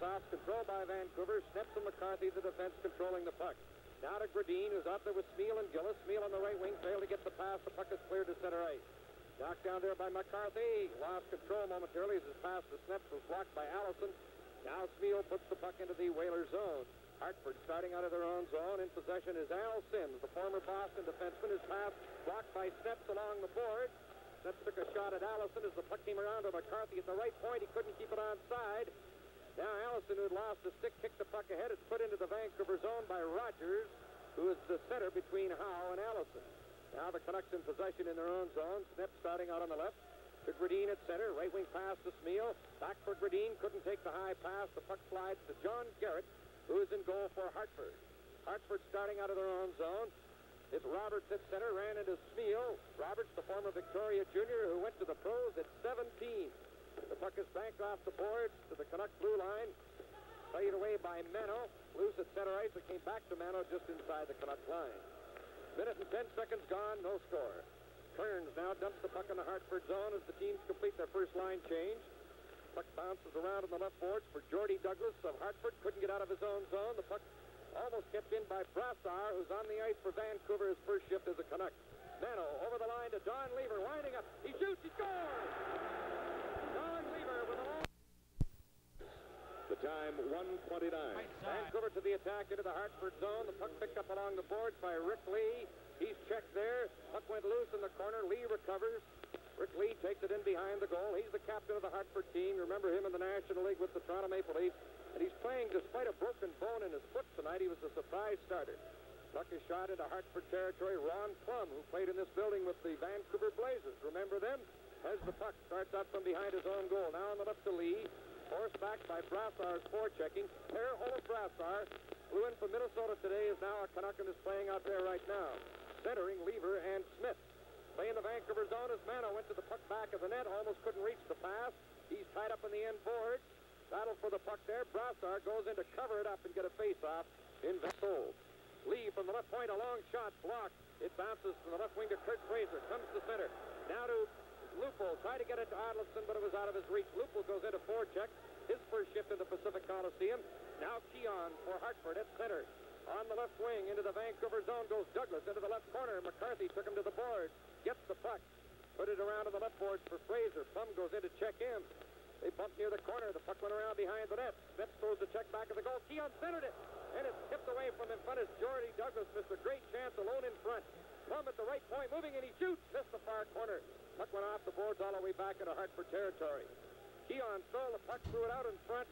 off, controlled by Vancouver. Sneps and McCarthy, the defense, controlling the puck. Now to Gradine, who's out there with Smeal and Gillis. Smeal on the right wing, failed to get the pass. The puck is cleared to center ice. Knocked down there by McCarthy. Lost control momentarily as his pass to Sneps was blocked by Allison. Now Smeal puts the puck into the Whaler zone. Hartford starting out of their own zone. In possession is Al Sims, the former Boston defenseman. His pass blocked by Sneps along the board. Sneps took a shot at Allison as the puck came around to McCarthy at the right point. He couldn't keep it onside. Now Allison, who had lost the stick, kicked the puck ahead. It's put into the Vancouver zone by Rogers, who is the center between Howe and Allison. Now the Canucks in possession in their own zone. Sneps starting out on the left. To Gradine at center. Right wing pass to Smeal. Back for Gradine. Couldn't take the high pass. The puck slides to John Garrett, who is in goal for Hartford. Hartford starting out of their own zone. It's Roberts at center. Ran into Smeal. Roberts, the former Victoria junior, who went to the pros at 17. The puck is banked off the boards to the Canuck blue line. Played away by Mano. Loose at center ice. It came back to Mano just inside the Canuck line. Minute and 10 seconds gone. No score. Kearns now dumps the puck in the Hartford zone as the teams complete their first line change. Puck bounces around on the left boards for Jordy Douglas of Hartford. Couldn't get out of his own zone. The puck almost kept in by Brassard, who's on the ice for Vancouver, his first shift as a Canuck. Mano over the line to Don Lever, winding up. He shoots, he scores! Don Lever with a long... The time, 1:29. Vancouver to the attack into the Hartford zone. The puck picked up along the boards by Rick Lee. He's checked there. Puck went loose in the corner. Lee recovers. Rick Lee takes it in behind the goal. He's the captain of the Hartford team. Remember him in the National League with the Toronto Maple Leafs. And he's playing despite a broken bone in his foot tonight. He was a surprise starter. Puck is shot into Hartford territory. Ron Plum, who played in this building with the Vancouver Blazers. Remember them? Has the puck. Starts out from behind his own goal. Now on the left to Lee. Forced back by Brassard's forechecking. Per-Olof Brassard, flew in from Minnesota today, is now a Canuck and is playing out there right now. Centering Lever and Smith. Playing the Vancouver zone as Mano went to the puck back of the net. Almost couldn't reach the pass. He's tied up in the end board. Battle for the puck there. Brassard goes in to cover it up and get a face-off in Vancouver. Lee from the left point, a long shot blocked. It bounces from the left wing to Kurt Fraser. Comes to center. Now to Lupul. Tried to get it to Adleson, but it was out of his reach. Lupul goes into forecheck. His first shift in the Pacific Coliseum. Now Keon for Hartford at center. On the left wing into the Vancouver zone goes Douglas into the left corner. McCarthy took him to the boards. Gets the puck. Put it around to the left boards for Fraser. Plum goes in to check in. They bumped near the corner. The puck went around behind the net. Smith throws the check back at the goal. Keon centered it. And it's tipped away from in front as Jordy Douglas missed a great chance alone in front. Plum at the right point, moving, and he shoots. Missed the far corner. Puck went off the boards all the way back into Hartford territory. Keon stole the puck, threw it out in front,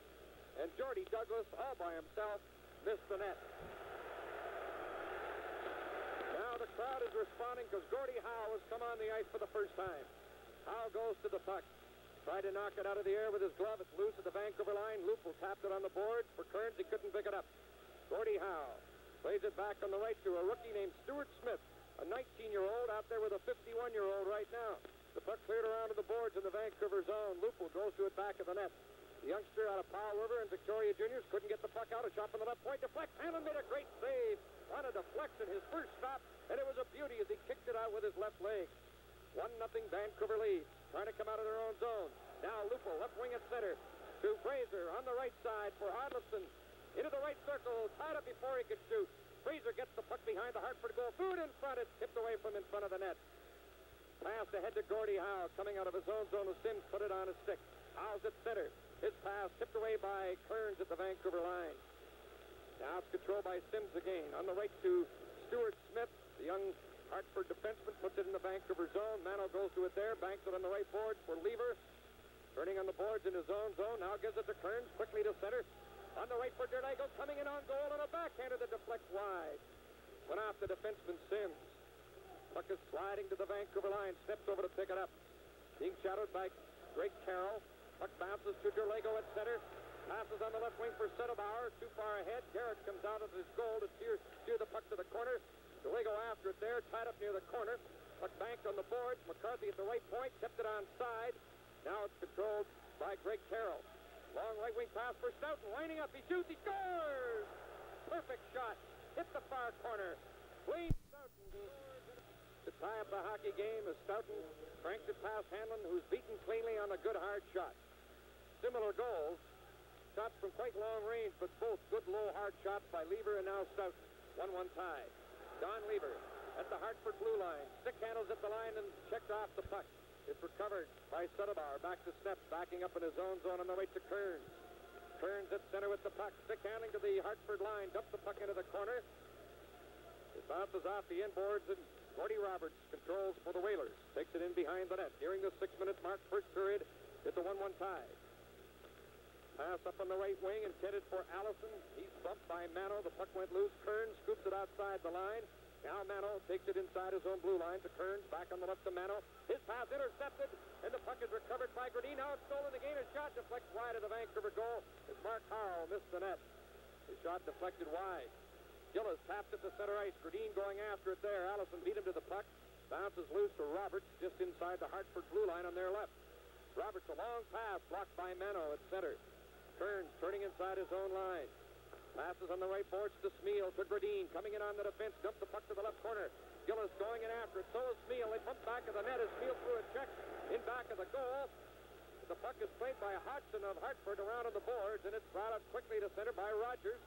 and Jordy Douglas, all by himself, missed the net. Now the crowd is responding because Gordie Howe has come on the ice for the first time. Howe goes to the puck. Tried to knock it out of the air with his glove. It's loose at the Vancouver line. Lupul tapped it on the board. For Kearns, he couldn't pick it up. Gordie Howe plays it back on the right to a rookie named Stuart Smith, a 19-year-old out there with a 51-year-old right now. The puck cleared around to the boards in the Vancouver zone. Lupul goes to it back of the net. The youngster out of Powell River and Victoria Juniors couldn't get the puck out. A shot from the left point. Deflects. Hanlon made a great save on a deflection. His first stop, and it was a beauty as he kicked it out with his left leg. 1-0 Vancouver lead. Trying to come out of their own zone. Now Lupul, left wing at center. To Fraser on the right side for Adleson. Into the right circle. Tied up before he could shoot. Fraser gets the puck behind the Hartford goal. Threw it in front. It's tipped away from in front of the net. Pass ahead to Gordie Howe. Coming out of his own zone. Sims put it on his stick. Howe's at center. His pass tipped away by Kearns at the Vancouver line. Now it's controlled by Sims again. On the right to Stuart Smith. The young Hartford defenseman puts it in the Vancouver zone. Mano goes to it there. Banks it on the right board for Lever. Turning on the boards in his own zone. Now gives it to Kearns. Quickly to center. On the right for Derlago. Coming in on goal and a backhander that deflects wide. Went off the defenseman Sims. Puck is sliding to the Vancouver line. Steps over to pick it up. Being shadowed by Greg Carroll. Puck bounces to Derlago at center. Passes on the left wing for Settlebauer. Too far ahead. Garrett comes out of his goal to steer the puck to the corner. Derlago after it there. Tied up near the corner. Puck banked on the boards. McCarthy at the right point. Kept it onside. Now it's controlled by Greg Carroll. Long right wing pass for Stoughton. Lining up. He shoots. He scores! Perfect shot. Hit the far corner. Wayne Stoughton to tie up the hockey game as Stoughton cranked it past Hanlon, who's beaten cleanly on a good hard shot. Similar goals shots from quite long range, but both good low hard shots by Lever and now Stout. 1-1 tie. Don Lever at the Hartford blue line. Stick handles at the line and checked off the puck. It's recovered by Sudabauer. Back to Steps, backing up in his own zone on the right to Kearns. Kearns at center with the puck. Stick handling to the Hartford line. Dumps the puck into the corner. It bounces off the inboards, and Gordy Roberts controls for the Whalers. Takes it in behind the net. Nearing the 6-minute mark, first period, it's a 1-1 tie. Pass up on the right wing, intended for Allison. He's bumped by Mano. The puck went loose. Kearns scoops it outside the line. Now Mano takes it inside his own blue line to Kearns. Back on the left to Mano. His pass intercepted, and the puck is recovered by Gradin. Now it's stolen again. A shot deflects wide of the Vancouver goal as Mark Howell missed the net. The shot deflected wide. Gillis tapped it to center ice. Gradin going after it there. Allison beat him to the puck. Bounces loose to Roberts just inside the Hartford blue line on their left. Roberts, a long pass blocked by Mano at center. Kearns turning inside his own line. Passes on the right boards to Smeal, to Gradin, coming in on the defense, dumped the puck to the left corner. Gillis going in after it, so is Smeal. They pump back of the net as Smeal threw a check in back of the goal. The puck is played by Hodgson of Hartford around on the boards, and it's brought up quickly to center by Rogers.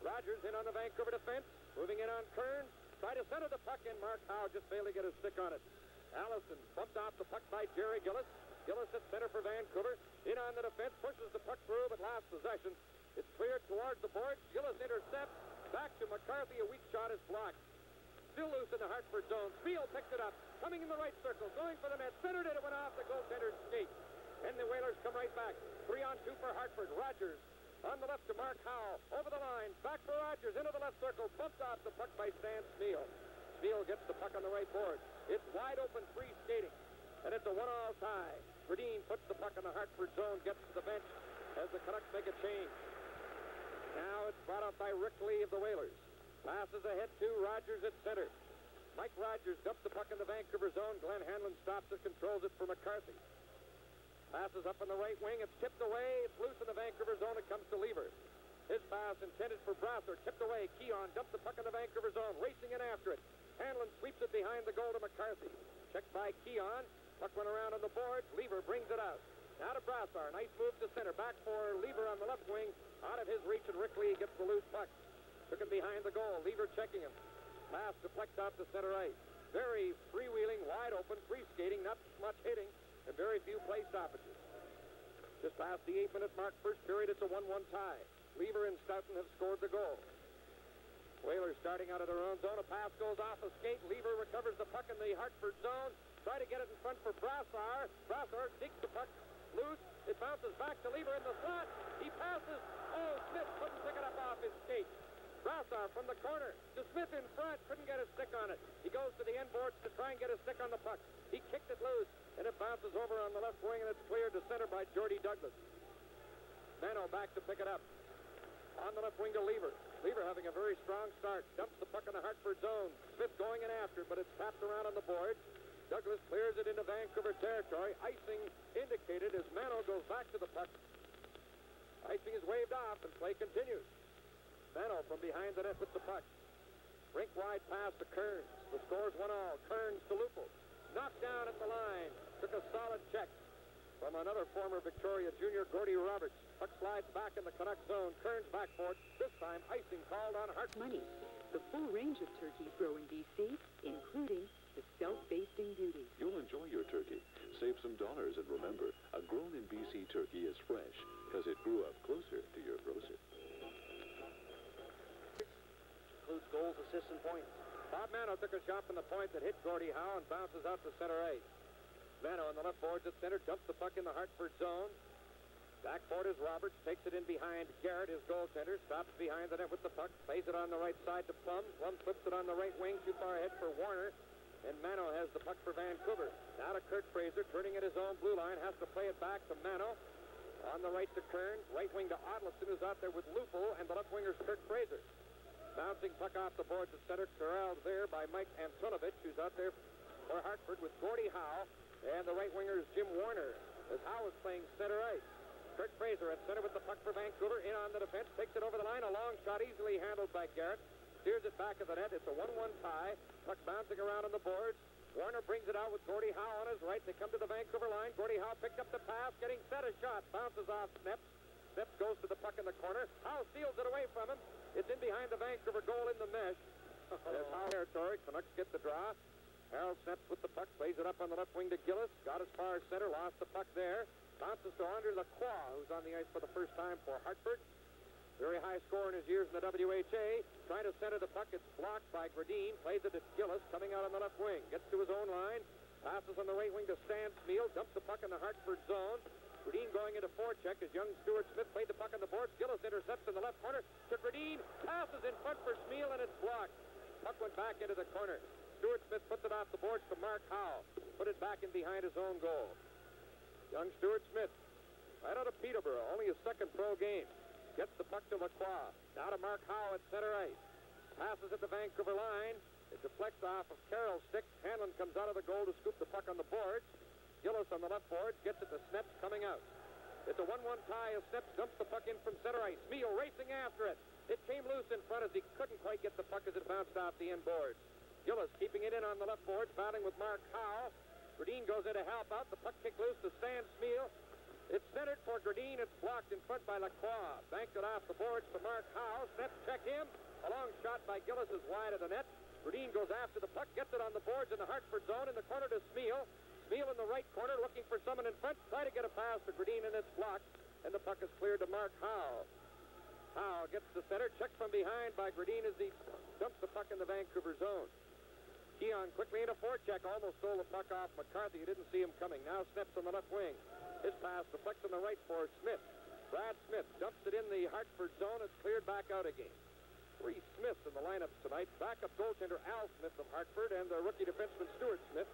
Rogers in on the Vancouver defense, moving in on Kearns. Try to center the puck in. Mark Howe just failed to get his stick on it. Allison bumped off the puck by Jerry Gillis. Gillis at center for Vancouver. In on the defense, pushes the puck through, but last possession. It's cleared towards the boards. Gillis intercepts. Back to McCarthy. A weak shot is blocked. Still loose in the Hartford zone. Spiel picked it up. Coming in the right circle. Going for the net. Centered it. It went off the goaltender's skate. And the Whalers come right back. 3-on-2 for Hartford. Rogers on the left to Mark Howell. Over the line. Back for Rogers. Into the left circle. Bumped off the puck by Stan Smeal. Smeal gets the puck on the right board. It's wide open free skating. And it's a 1-all tie. Gradin puts the puck in the Hartford zone. Gets to the bench as the Canucks make a change. Now it's brought up by Rick Lee of the Whalers. Passes ahead to Rogers at center. Mike Rogers dumps the puck in the Vancouver zone. Glenn Hanlon stops it, controls it for McCarthy. Passes up on the right wing. It's tipped away. It's loose in the Vancouver zone. It comes to Lever. His pass intended for Brasser. Tipped away. Keon dumps the puck in the Vancouver zone. Racing in after it. Hanlon sweeps it behind the goal to McCarthy. Checked by Keon. Puck went around on the boards. Lever brings it out. Now to Brassard. Nice move to center. Back for Lever on the left wing. Out of his reach, and Rick Lee gets the loose puck. Took him behind the goal. Lever checking him. Pass deflects out to center ice. Very freewheeling, wide open, free skating, not much hitting, and very few play stoppages. Just past the 8-minute mark, first period, it's a 1-1 tie. Lever and Stoughton have scored the goal. Whalers starting out of their own zone. A pass goes off a skate. Lever recovers the puck in the Hartford zone. Try to get it in front for Brassard. Brassard digs the puck loose. It bounces back to Lever in the slot. He passes. Oh, Smith couldn't pick it up off his skate. Brassard from the corner to Smith in front. Couldn't get his stick on it. He goes to the end boards to try and get his stick on the puck. He kicked it loose, and it bounces over on the left wing, and it's cleared to center by Jordy Douglas. Mano back to pick it up. On the left wing to Lever. Lever having a very strong start. Dumps the puck in the Hartford zone. Smith going in after it, but it's tapped around on the boards. Douglas clears it into Vancouver territory. Icing indicated as Mano goes back to the puck. Icing is waved off, and play continues. Mano from behind the net with the puck. Rink-wide pass to Kearns. The score's 1-1. Kearns to Lupul. Knocked down at the line. Took a solid check from another former Victoria junior, Gordy Roberts. Puck slides back in the Canuck zone. Kearns back for it. This time, icing called on Hart. Money. The full range of turkeys grow in BC, including the self-basting beauty. You'll enjoy your turkey. Save some dollars, and remember, a grown-in-BC turkey is fresh because it grew up closer to your grocer. Includes goals, assists, and points. Bob Mano took a shot from the point that hit Gordie Howe and bounces out to center ice. Mano on the left boards at center, dumps the puck in the Hartford zone. Backboard is Roberts, takes it in behind Garrett, his goaltender, stops behind the net with the puck, plays it on the right side to Plum. Plum flips it on the right wing, too far ahead for Warner. And Mano has the puck for Vancouver. Now to Kurt Fraser, turning at his own blue line, has to play it back to Mano. On the right to Kearns, right wing to Odliston, who's out there with Lupul, and the left winger's Kurt Fraser. Bouncing puck off the boards at center, corralled there by Mike Antonovich, who's out there for Hartford with Gordie Howe, and the right winger is Jim Warner, as Howe is playing center ice. Kurt Fraser at center with the puck for Vancouver, in on the defense, takes it over the line, a long shot easily handled by Garrett. Steers it back of the net. It's a 1-1 tie. Puck bouncing around on the boards. Warner brings it out with Gordie Howe on his right. They come to the Vancouver line. Gordie Howe picked up the pass, getting set a shot. Bounces off net. Snips goes to the puck in the corner. Howe steals it away from him. It's in behind the Vancouver goal in the mesh. There's Howe territory. Canucks get the draw. Harold Snips with the puck, plays it up on the left wing to Gillis. Got as far as center, lost the puck there. Bounces to Andre Lacroix, who's on the ice for the first time for Hartford. Very high score in his years in the WHA. Trying to center the puck, it's blocked by Gradine. Plays it to Gillis, coming out on the left wing. Gets to his own line. Passes on the right wing to Stan Smeal. Dumps the puck in the Hartford zone. Gradine going into forecheck as young Stuart Smith played the puck on the boards. Gillis intercepts in the left corner to Gradine. Passes in front for Smeal, and it's blocked. Puck went back into the corner. Stuart Smith puts it off the boards to Mark Howe. Put it back in behind his own goal. Young Stuart Smith, right out of Peterborough, only his second pro game. Gets the puck to Lacroix. Now to Mark Howe at center ice. Passes at the Vancouver line. It deflects off of Carroll's stick. Hanlon comes out of the goal to scoop the puck on the boards. Gillis on the left boards gets it to Snips coming out. It's a 1-1 tie as Snips dumps the puck in from center ice. Smeal racing after it. It came loose in front as he couldn't quite get the puck as it bounced off the end boards. Gillis keeping it in on the left boards, battling with Mark Howe. Gradine goes in to help out. The puck kicked loose to Stan Smeal. It's centered for Gradine. It's blocked in front by Lacroix. Banked it off the boards to Mark Howe. Snips check him. A long shot by Gillis is wide of the net. Gradine goes after the puck, gets it on the boards in the Hartford zone in the corner to Smeal. Smeal in the right corner looking for someone in front. Try to get a pass to Gradine, and it's blocked. And the puck is cleared to Mark Howe. Howe gets the center. Checked from behind by Gradine as he dumps the puck in the Vancouver zone. Keon quickly into forecheck, almost stole the puck off McCarthy. You didn't see him coming. Now Snips on the left wing. His pass deflects on the right for Smith. Brad Smith dumps it in the Hartford zone. It's cleared back out again. 3 Smiths in the lineup tonight. Backup goaltender Al Smith of Hartford and the rookie defenseman Stuart Smith.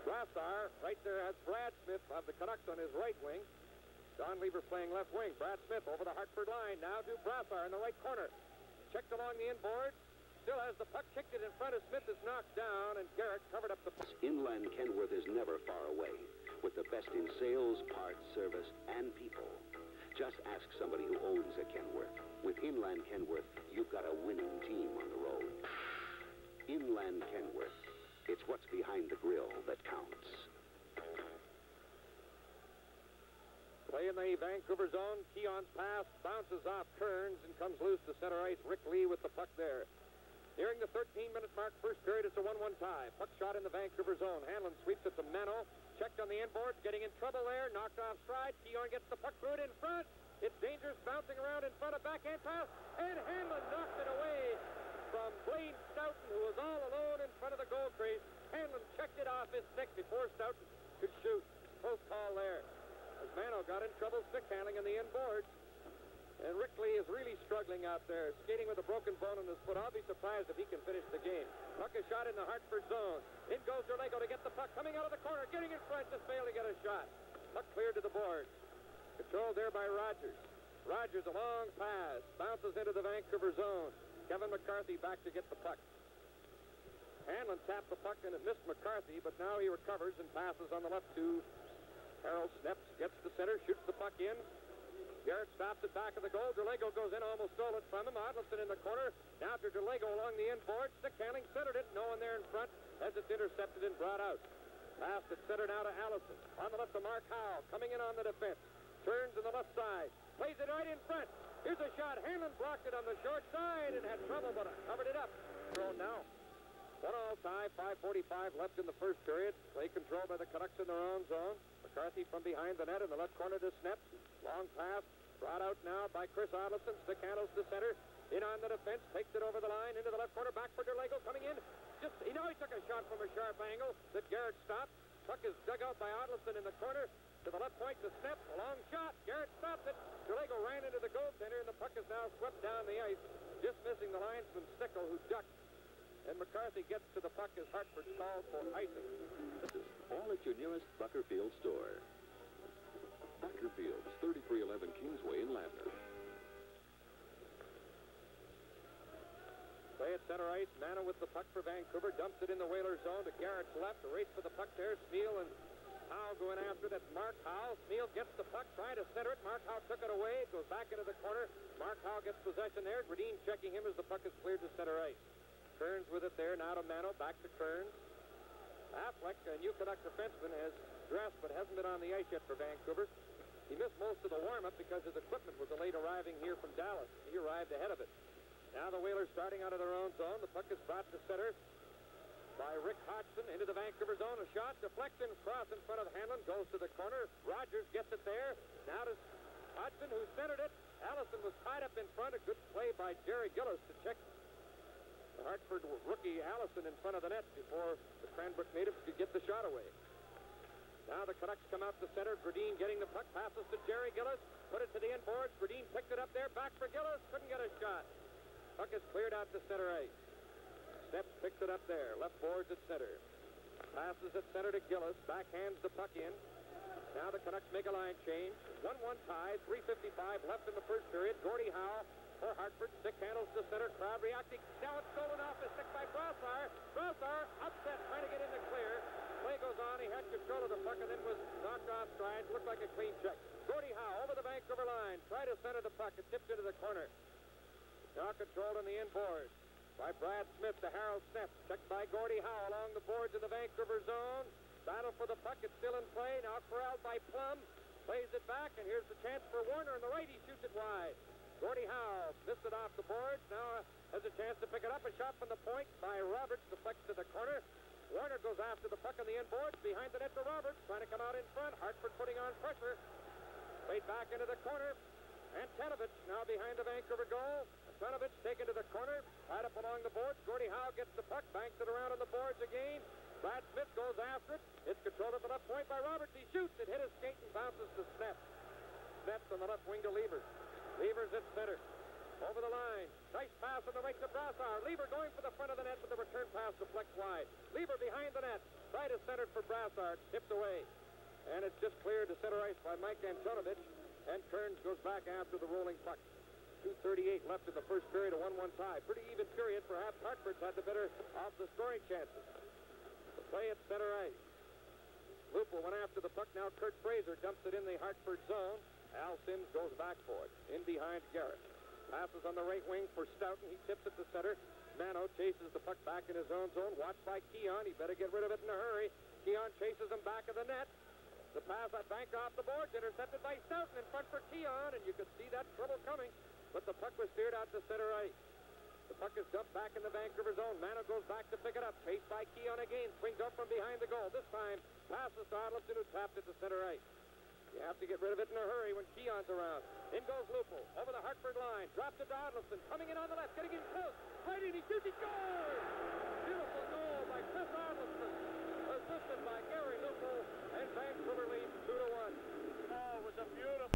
Brassard right there has Brad Smith of the Canucks on his right wing. Don Lever playing left wing. Brad Smith over the Hartford line. Now to Brassard in the right corner. Checked along the inboard. Still has the puck, kicked it in front of Smith, is knocked down, and Garrett covered up the puck. Inland Kenworth is never far away, with the best in sales, parts, service, and people. Just ask somebody who owns a Kenworth. With Inland Kenworth, you've got a winning team on the road. Inland Kenworth. It's what's behind the grill that counts. Play in the Vancouver zone. Keon's pass bounces off Kearns and comes loose to center ice. Rick Lee with the puck there. Nearing the 13-minute mark, first period, it's a 1-1 tie. Puck shot in the Vancouver zone. Hanlon sweeps it to Mano. Checked on the inboards, getting in trouble there. Knocked off stride. Keon gets the puck through it in front. It's dangerous, bouncing around in front of backhand pass. And Hanlon knocked it away from Blaine Stoughton, who was all alone in front of the goal crease. Hanlon checked it off his stick before Stoughton could shoot. Close call there. As Mano got in trouble stick handling in the inboards. And Rick Lee is really struggling out there, skating with a broken bone in his foot. I'll be surprised if he can finish the game. Puck is shot in the Hartford zone. In goes Derlego to get the puck. Coming out of the corner, getting in front, just failed to get a shot. Puck cleared to the boards. Controlled there by Rogers. Rogers, a long pass. Bounces into the Vancouver zone. Kevin McCarthy back to get the puck. Hanlon tapped the puck and it missed McCarthy, but now he recovers and passes on the left to Harold Snips. Gets the center, shoots the puck in. Garrett stops it back of the goal. Derlego goes in, almost stole it from him. Odlinson in the corner. Now to Derlego along the inboard. Stick handling, centered it. No one there in front as it's intercepted and brought out. Passed it center now to Allison. On the left to Mark Howe. Coming in on the defense. Turns to the left side. Plays it right in front. Here's a shot. Hanlon blocked it on the short side and had trouble, but covered it up. Thrown now. 1-all tie. 5:45 left in the first period. Play controlled by the Canucks in their own zone. McCarthy from behind the net in the left corner to Snips. Long pass. Brought out now by Chris Odlinson. Stick handles to center. In on the defense. Takes it over the line. Into the left corner. Back for Derlego. Coming in. He took a shot from a sharp angle that Garrett stopped. Puck is dug out by Odlinson in the corner. To the left point to Snips. A long shot. Garrett stops it. Derlego ran into the goaltender, and the puck is now swept down the ice. Just missing the linesman Stickle, who ducked. And McCarthy gets to the puck as Hartford called for icing. All at your nearest Buckerfield store. Buckerfield's 3311 Kingsway in Ladner. Play at center ice. Mano with the puck for Vancouver. Dumps it in the Whalers zone to Garrett's left. A race for the puck there. Smeal and Howe going after it. That's Mark Howe. Smeal gets the puck, trying to center it. Mark Howe took it away. It goes back into the corner. Mark Howe gets possession there. Gradine checking him as the puck is cleared to center ice. Kearns with it there. Now to Mano. Back to Kearns. Affleck, a new Canuck defenseman, has dressed but hasn't been on the ice yet for Vancouver. He missed most of the warm-up because his equipment was late arriving here from Dallas. He arrived ahead of it. Now the Whalers starting out of their own zone. The puck is brought to center by Rs Hfd into the Vancouver zone. A shot, deflecting, cross in front of Hanlon, goes to the corner. Rogers gets it there. Now to Hfd, who centered it. Allison was tied up in front. A good play by Jerry Gillis to check the Hartford rookie Allison in front of the net before the Cranbrook natives could get the shot away. Now the Canucks come out to center. Gradin getting the puck, passes to Jerry Gillis, put it to the inboards. Gradin picked it up there, back for Gillis, couldn't get a shot. Puck is cleared out to center ice. Steps picks it up there, left boards at center. Passes at center to Gillis, backhands the puck in. Now the Canucks make a line change. 1-1 tie, 3:55 left in the first period. Gordie Howe for Hartford, stick handles to center, crowd reacting. Now it's stolen off the stick by Brassard. Brassard upset, trying to get in the clear. Play goes on, he had control of the puck and then was knocked off stride. Looked like a clean check. Gordie Howe over the Vancouver line, tried to center the puck, it tipped into the corner. Now controlled on the inboard by Brad Smith to Harold Smith. Checked by Gordie Howe along the boards in the Vancouver zone. Battle for the puck, it's still in play. Now corralled by Plum. Plays it back, and here's the chance for Warner on the right. He shoots it wide. Gordie Howe missed it off the boards. Now has a chance to pick it up. A shot from the point by Roberts, deflects to the corner. Warner goes after the puck on the inboards. Behind the net to Roberts, trying to come out in front. Hartford putting on pressure. Played back into the corner. Antonovich now behind the Vancouver goal. Antonovich taken to the corner. Tied up along the boards. Gordie Howe gets the puck. Banks it around on the boards again. Brad Smith goes after it. It's controlled at the left point by Roberts. He shoots. It hit his skate and bounces to Smith. Smith on the left wing to Levers. Levers at center. Over the line. Nice pass on the right to Brassard. Lever going for the front of the net, but the return pass deflects wide. Lever behind the net. Right is centered for Brassard. Tipped away. And it's just cleared to center ice by Mike Antonovich. And Kearns goes back after the rolling puck. 2:38 left in the first period, a 1-1 tie. Pretty even period. Perhaps Hartford's had the better of the scoring chances. The play at center ice. Lupul went after the puck. Now Kurt Fraser dumps it in the Hartford zone. Al Sims goes back for it. In behind Garrett. Passes on the right wing for Stoughton. He tips it to center. Mano chases the puck back in his own zone. Watched by Keon. He better get rid of it in a hurry. Keon chases him back of the net. The pass that banked off the boards, intercepted by Stoughton in front for Keon, and you could see that trouble coming. But the puck was steered out to center ice. The puck is dumped back in the Vancouver zone. Mano goes back to pick it up. Chased by Keon again. Swings up from behind the goal. This time, passes to Adlifson, who tapped it to center ice. You have to get rid of it in a hurry when Keon's around. In goes Lupul. Over the Hartford line. Drops it to Adlifson. Coming in on the left. Getting in close. Right in. He shoots. He scores! Beautiful goal by Chris Adlifson. Assisted by Gary Lupul. And Vancouver leads 2-1. Oh, it was a beautiful...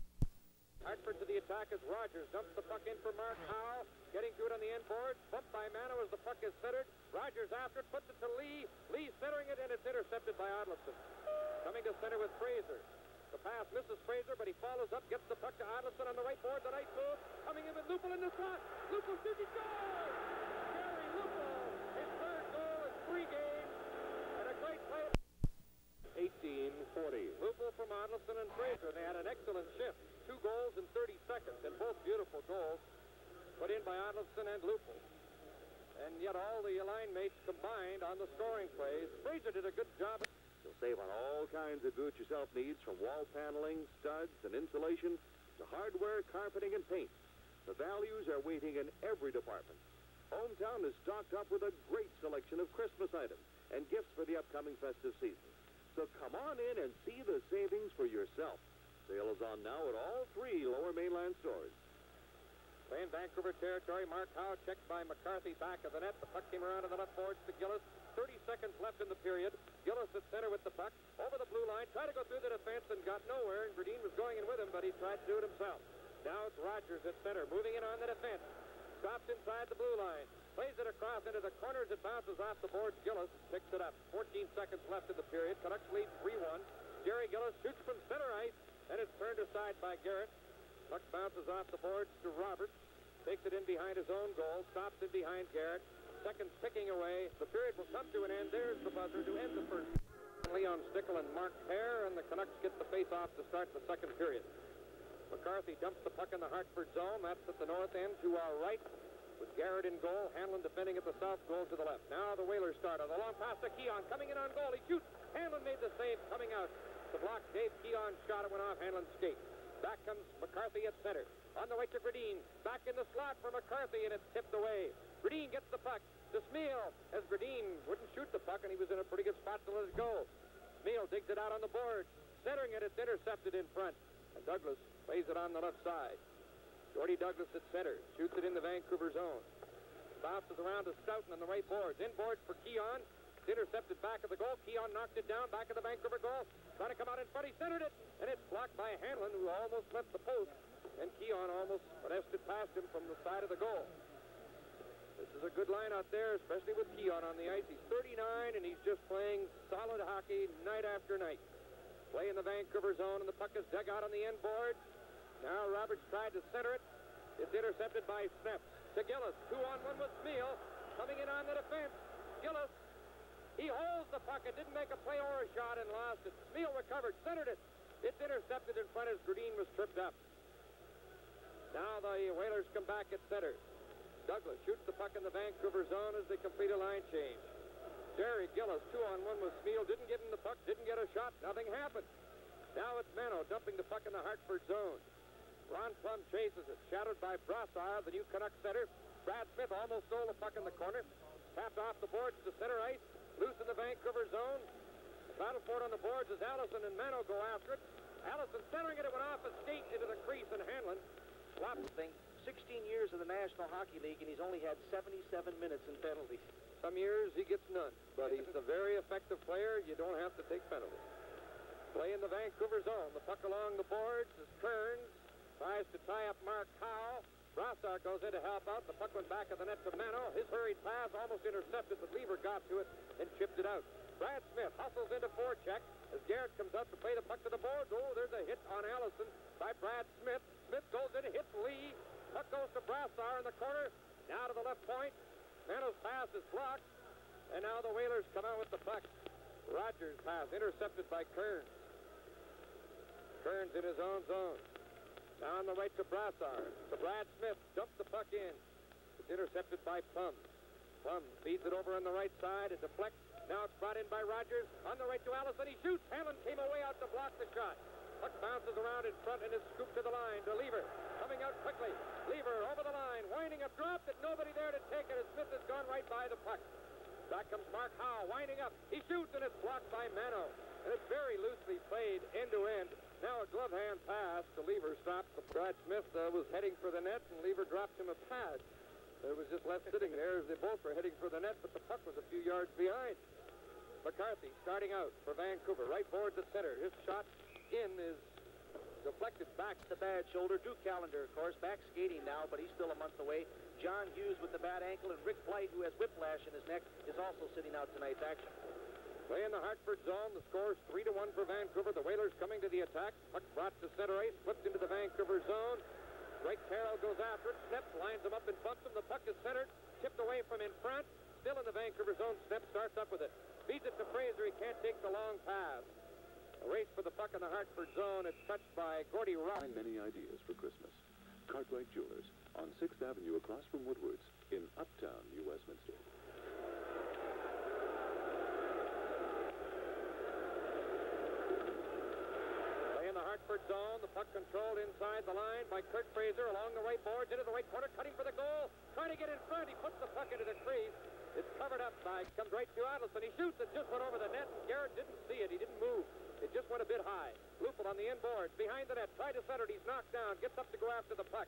Hartford to the attack as Rogers dumps the puck in for Mark Howe. Getting to it on the end board. Bumped by Mano as the puck is centered. Rogers after it. Puts it to Lee. Lee centering it, and it's intercepted by Adlifson. Coming to center with Fraser. The pass misses Fraser, but he follows up, gets the puck to Adlifson on the right board. The night move. Coming in with Lupul in the slot. Lupul shoots. He scores! Gary Lupul, his third goal in 3 games. And a great play. 18:40. Lupul from Adlifson and Fraser. They had an excellent shift. 2 goals in 30 seconds, and both beautiful goals put in by Adlifson and Lupul. And yet all the line mates combined on the scoring plays. Fraser did a good job. You'll save on all kinds of do-it-yourself needs, from wall paneling, studs, and insulation, to hardware, carpeting, and paint. The values are waiting in every department. Hometown is stocked up with a great selection of Christmas items and gifts for the upcoming festive season. So come on in and see the savings for yourself. Sale is on now at all 3 Lower Mainland stores. Playing Vancouver territory, Mark Howe checked by McCarthy back of the net. The puck came around to the left boards to Gillis. 30 seconds left in the period. Gillis at center with the puck. Over the blue line. Tried to go through the defense and got nowhere. And Gradin was going in with him, but he tried to do it himself. Now it's Rogers at center. Moving in on the defense. Stops inside the blue line. Plays it across into the corners. It bounces off the boards. Gillis picks it up. 14 seconds left in the period. Canucks lead 3-1. Jerry Gillis shoots from center ice. And it's turned aside by Garrett. Puck bounces off the boards to Roberts. Takes it in behind his own goal. Stops it behind Garrett. Seconds ticking away. The period will come to an end. There's the buzzer to end the first. Leon Stickle and Mark Hare, and the Canucks get the face-off to start the second period. McCarthy dumps the puck in the Hartford zone. That's at the north end to our right, with Garrett in goal. Hanlon defending at the south goal to the left. Now the Whalers start on the long pass to Keon. Coming in on goal. He shoots. Hanlon made the save coming out. The block, Dave Keon shot. It went off Hanlon's skate. Back comes McCarthy at center. On the way to Gradine. Back in the slot for McCarthy, and it's tipped away. Gradine gets the puck to Smeal, as Gradine wouldn't shoot the puck, and he was in a pretty good spot to let it go. Smeal digs it out on the board. Centering it, it's intercepted in front. And Douglas plays it on the left side. Gordy Douglas at center. Shoots it in the Vancouver zone. Bounces around to Stoughton on the right boards. Inboards for Keon. It's intercepted back of the goal. Keon knocked it down back of the Vancouver goal. Trying to come out in front. He centered it. And it's blocked by Hanlon, who almost left the post. And Keon almost finessed it past him from the side of the goal. This is a good line out there, especially with Keon on the ice. He's 39, and he's just playing solid hockey night after night. Play in the Vancouver zone, and the puck is dug out on the end board. Now Roberts tried to center it. It's intercepted by Sneps. To Gillis. 2-on-1 with Smeal. Coming in on the defense. Gillis. He holds the puck and didn't make a play or a shot and lost it. Smeal recovered, centered it. It's intercepted in front as Gradine was tripped up. Now the Whalers come back at center. Douglas shoots the puck in the Vancouver zone as they complete a line change. Jerry Gillis, 2-on-1 with Smeal, didn't give him the puck, didn't get a shot, nothing happened. Now it's Mano dumping the puck in the Hartford zone. Ron Plum chases it, shadowed by Brassard, the new Canuck center. Brad Smith almost stole the puck in the corner. Tapped off the boards to center ice, loose in the Vancouver zone. The battle for it on the boards as Allison and Mano go after it. Allison centering it, it went off a skate into the crease, and Hanlon flopped the thing. 16 years in the National Hockey League, and he's only had 77 minutes in penalties. Some years he gets none, but he's a very effective player. You don't have to take penalties. Play in the Vancouver zone. The puck along the boards as Kearns tries to tie up Mark Howe. Brassard goes in to help out. The puck went back of the net to Mano. His hurried pass almost intercepted, but Lever got to it and chipped it out. Brad Smith hustles into forecheck as Garrett comes up to play the puck to the boards. Oh, there's a hit on Allison by Brad Smith. Smith goes in and hits Lee. Puck goes to Brassard in the corner. Now to the left point. Mano's pass is blocked. And now the Whalers come out with the puck. Rogers' pass intercepted by Kearns. Kearns in his own zone. Now on the right to Brassard. To Brad Smith. Dumps the puck in. It's intercepted by Plum. Plum feeds it over on the right side. It deflects. Now it's brought in by Rogers. On the right to Allison. He shoots. Hanlon came away out to block the shot. Puck bounces around in front and is scooped to the line to Lever. Coming out quickly. Lever over the line. Winding up. Dropped it. Nobody there to take it as Smith has gone right by the puck. Back comes Mark Howe. Winding up. He shoots and it's blocked by Mano. And it's very loosely played end to end. Now a glove hand pass to Lever stopped. Brad Smith was heading for the net and Lever dropped him a pad. It was just left sitting there as they both were heading for the net, but the puck was a few yards behind. McCarthy starting out for Vancouver. Right boards at center. His shot in is deflected back. The bad shoulder. Drew Callender, of course, back skating now, but he's still a month away. John Hughes with the bad ankle, and Rick Blight, who has whiplash in his neck, is also sitting out tonight's action. Play in the Hartford zone. The score is 3-1 for Vancouver. The Whalers coming to the attack. Puck brought to center ice. Flipped into the Vancouver zone. Greg Carroll goes after it. Sneps lines him up and bumps him. The puck is centered. Tipped away from in front. Still in the Vancouver zone. Sneps starts up with it. Feeds it to Fraser. He can't take the long pass. A race for the puck in the Hartford zone. It's touched by Gordy Rock. Find many ideas for Christmas. Cartwright Jewelers on 6th Avenue across from Woodward's in Uptown, New Westminster. Play in the Hartford zone. The puck controlled inside the line by Kurt Fraser along the right boards into the right corner, cutting for the goal. Trying to get in front. He puts the puck into the crease. It's covered up by, comes right to Adelson. He shoots it, just went over the net. Garrett didn't see it. He didn't move. It just went a bit high. Lupel on the inboards, behind the net, tried to center it. He's knocked down, gets up to go after the puck.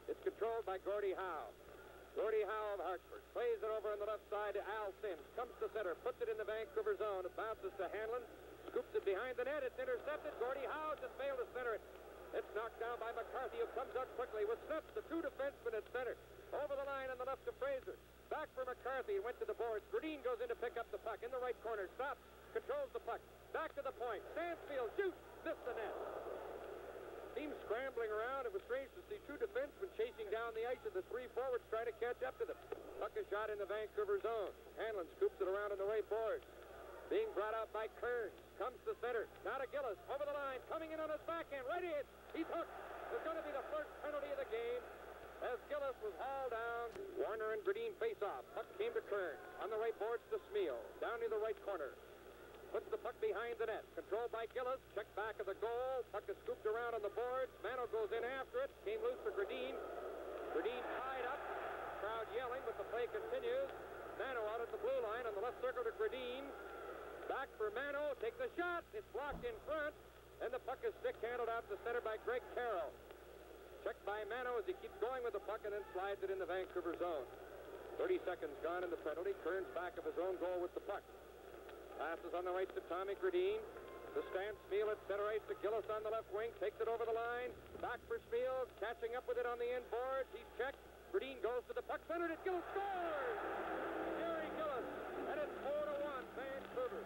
It's controlled by Gordy Howe. Gordy Howe of Hartford plays it over on the left side to Al Sims. Comes to center, puts it in the Vancouver zone. It bounces to Hanlon, scoops it behind the net. It's intercepted. Gordy Howe just failed to center it. It's knocked down by McCarthy, who comes up quickly with Sneps, the two defensemen at center. Over the line on the left to Fraser. Back for McCarthy, went to the boards. Gradine goes in to pick up the puck in the right corner. Stops, controls the puck. Back to the point. Stansfield shoots, missed the net. Team scrambling around. It was strange to see two defensemen chasing down the ice and the three forwards trying to catch up to them. Puck is shot in the Vancouver zone. Hanlon scoops it around on the right boards. Being brought out by Kearns. Comes to center. Now to Gillis. Over the line. Coming in on his backhand. Right in. He's hooked. There's going to be the first penalty of the game as Gillis was hauled down. Warner and Gradine face off. Puck came to Kearns. On the right boards to Smeal. Down near the right corner. Puts the puck behind the net. Controlled by Gillis. Checked back of the goal. Puck is scooped around on the boards. Mano goes in after it. Came loose for Gradine. Gradine tied up. Crowd yelling, but the play continues. Mano out at the blue line on the left circle to Gradine. Back for Mano. Takes a shot. It's blocked in front. And the puck is stick-handled out to center by Greg Carroll. Checked by Mano as he keeps going with the puck and then slides it in the Vancouver zone. 30 seconds gone in the penalty. Kearns back of his own goal with the puck. Passes on the right to Tommy Gradine. To Stan Spiel at center ice to Gillis on the left wing. Takes it over the line. Back for Spiel. Catching up with it on the end boards. He's checked. Gradine goes to the puck. Centered it. Gillis scores! Gary Gillis. And it's 4-1 Vancouver.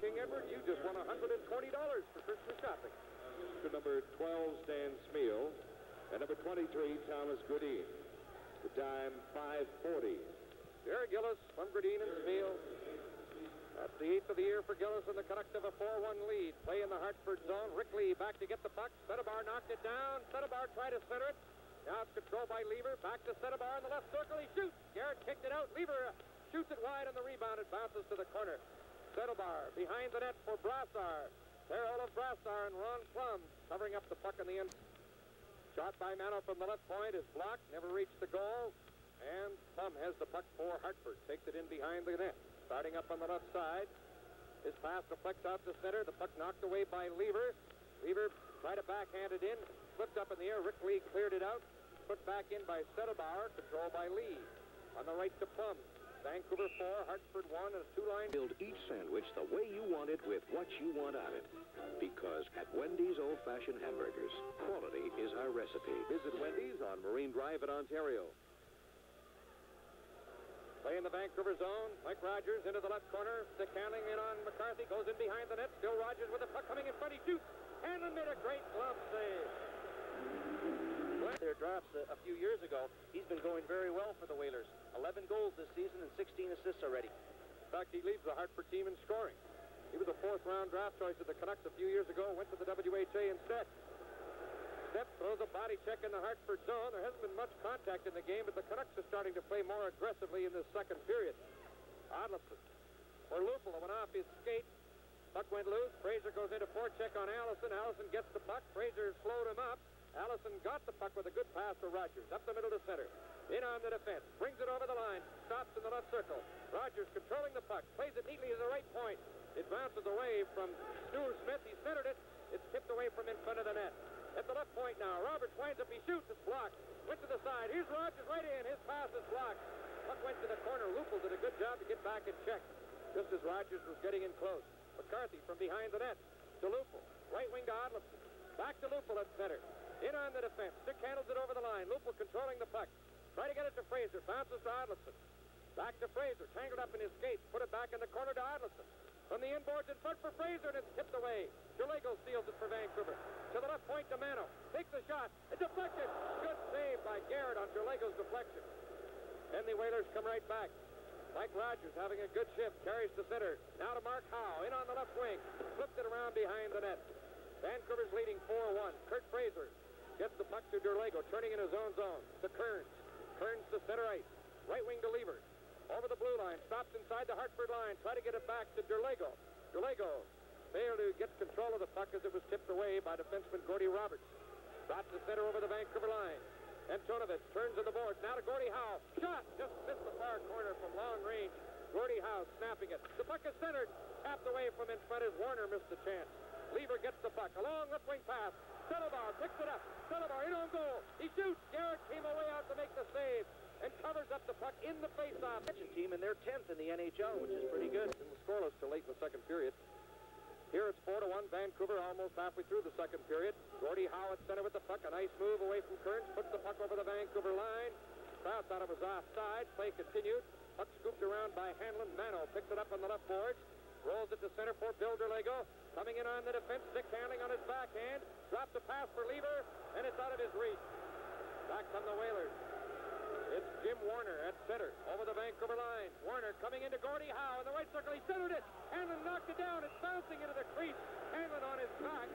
King Edward, you just won $120 for Christmas shopping. To number 12, Stan Spiel. And number 23, Thomas Gradine. The time, 5:40. Gary Gillis from Gradine and Spiel. That's the 8th of the year for Gillis, and the Canucks have a 4-1 lead. Play in the Hartford zone. Rick Lee back to get the puck. Sedabar knocked it down. Sedabar tried to center it. Now it's controlled by Lever. Back to Sedabar in the left circle. He shoots. Garrett kicked it out. Lever shoots it wide on the rebound. It bounces to the corner. Sedabar behind the net for Brassard. There, Olaf Brassard and Ron Plum covering up the puck in the end. Shot by Mano from the left point is blocked. Never reached the goal. And Plum has the puck for Hartford. Takes it in behind the net. Starting up on the left side. His pass deflects out to center. The puck knocked away by Lever. Lever tried to backhand it in. Flipped up in the air. Rick Lee cleared it out. Put back in by Sedabar. Controlled by Lee. On the right to Plum. Vancouver 4, Hartford 1, and a two-line. Build each sandwich the way you want it with what you want on it. Because at Wendy's Old-Fashioned Hamburgers, quality is our recipe. Visit Wendy's on Marine Drive in Ontario. Play in the Vancouver zone. Mike Rogers into the left corner. Stick handling in on McCarthy. Goes in behind the net. Still Rogers with the puck coming in front. He shoots. Hanlon made a great glove save. Their drafts a few years ago. He's been going very well for the Whalers. 11 goals this season and 16 assists already. In fact, he leads the Hartford team in scoring. He was a fourth-round draft choice of the Canucks a few years ago. Went to the WHA instead. Step throws a body check in the Hartford zone. There hasn't been much contact in the game, but the Canucks are starting to play more aggressively in this second period. Adlefson. For Lupul, went off his skate. Puck went loose. Fraser goes into forecheck on Allison. Allison gets the puck. Fraser slowed him up. Allison got the puck with a good pass to Rogers. Up the middle to center. In on the defense. Brings it over the line. Stops in the left circle. Rogers controlling the puck. Plays it neatly to the right point. It bounces away from Stuart Smith. He centered it. It's tipped away from in front of the net. At the left point now. Roberts winds up. He shoots. It's blocked. Went to the side. Here's Rogers right in. His pass is blocked. Puck went to the corner. Lupul did a good job to get back and check. Just as Rogers was getting in close. McCarthy from behind the net. To Lupul. Right wing to Adlefson. Back to Lupul at center. In on the defense. Stick handles it over the line. Lupul controlling the puck. Try to get it to Fraser. Bounces to Adlefson. Back to Fraser. Tangled up in his skates. Put it back in the corner to Adlefson. From the inboards in front for Fraser, and it's tipped away. Derlego steals it for Vancouver. To the left point to Mano. Takes the shot. It's deflected. Good save by Garrett on Derlego's deflection. And the Whalers come right back. Mike Rogers having a good shift. Carries to center. Now to Mark Howe. In on the left wing. Flipped it around behind the net. Vancouver's leading 4-1. Kurt Fraser gets the puck to Derlego, turning in his own zone. To Kearns. Kearns to center ice. Right wing to Lever. Over the blue line. Stops inside the Hartford line. Try to get it back to Derlego. Derlego failed to get control of the puck as it was tipped away by defenseman Gordy Roberts. Brought to center over the Vancouver line. Antonovich turns to the boards. Now to Gordie Howe. Shot. Just missed the far corner from long range. Gordie Howe snapping it. The puck is centered. Tapped away from in front as Warner missed the chance. Lever gets the puck. A long left wing pass. Sedabar picks it up. Sedabar in on goal. He shoots. Garrett came away out to make the save and covers up the puck in the face-off. Team, and they're 10th in the NHL, which is pretty good. It was scoreless till late in the second period. Here it's 4-1. Vancouver almost halfway through the second period. Gordie Howe at center with the puck. A nice move away from Kearns. Puts the puck over the Vancouver line. Crowd thought it was offside. Play continued. Puck scooped around by Hanlon. Mano picks it up on the left boards. Rolls it to center for Bill Derlego. Coming in on the defense. Stick handling on his backhand. Drops the pass for Lever, and it's out of his reach. Back come the Whalers. It's Jim Warner at center, over the Vancouver line. Warner coming into Gordie Howe in the right circle. He centered it. Hanlon knocked it down. It's bouncing into the crease. Hanlon on his back.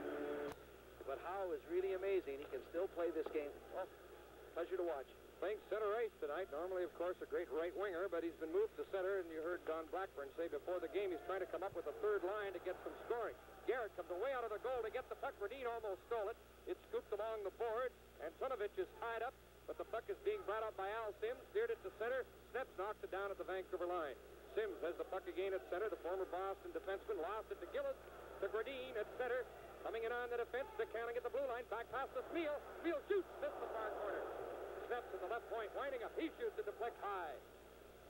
But Howe is really amazing. He can still play this game. Oh, pleasure to watch. playing center ice tonight. Normally, of course, a great right winger, but he's been moved to center, and you heard Don Blackburn say before the game he's trying to come up with a third line to get some scoring. Garrett comes away out of the goal to get the puck. Radin almost stole it. It's scooped along the board. Antonovich is tied up, but the puck is being brought up by Al Sims. Steered it to center. Sneps knocks it down at the Vancouver line. Sims has the puck again at center. The former Boston defenseman lost it to Gillis. To Gradine at center. Coming in on the defense. DeCanning at the blue line. Back past the Smeal. Smeal shoots. Missed the far corner. Sneps at the left point. Winding up. He shoots it deflect high.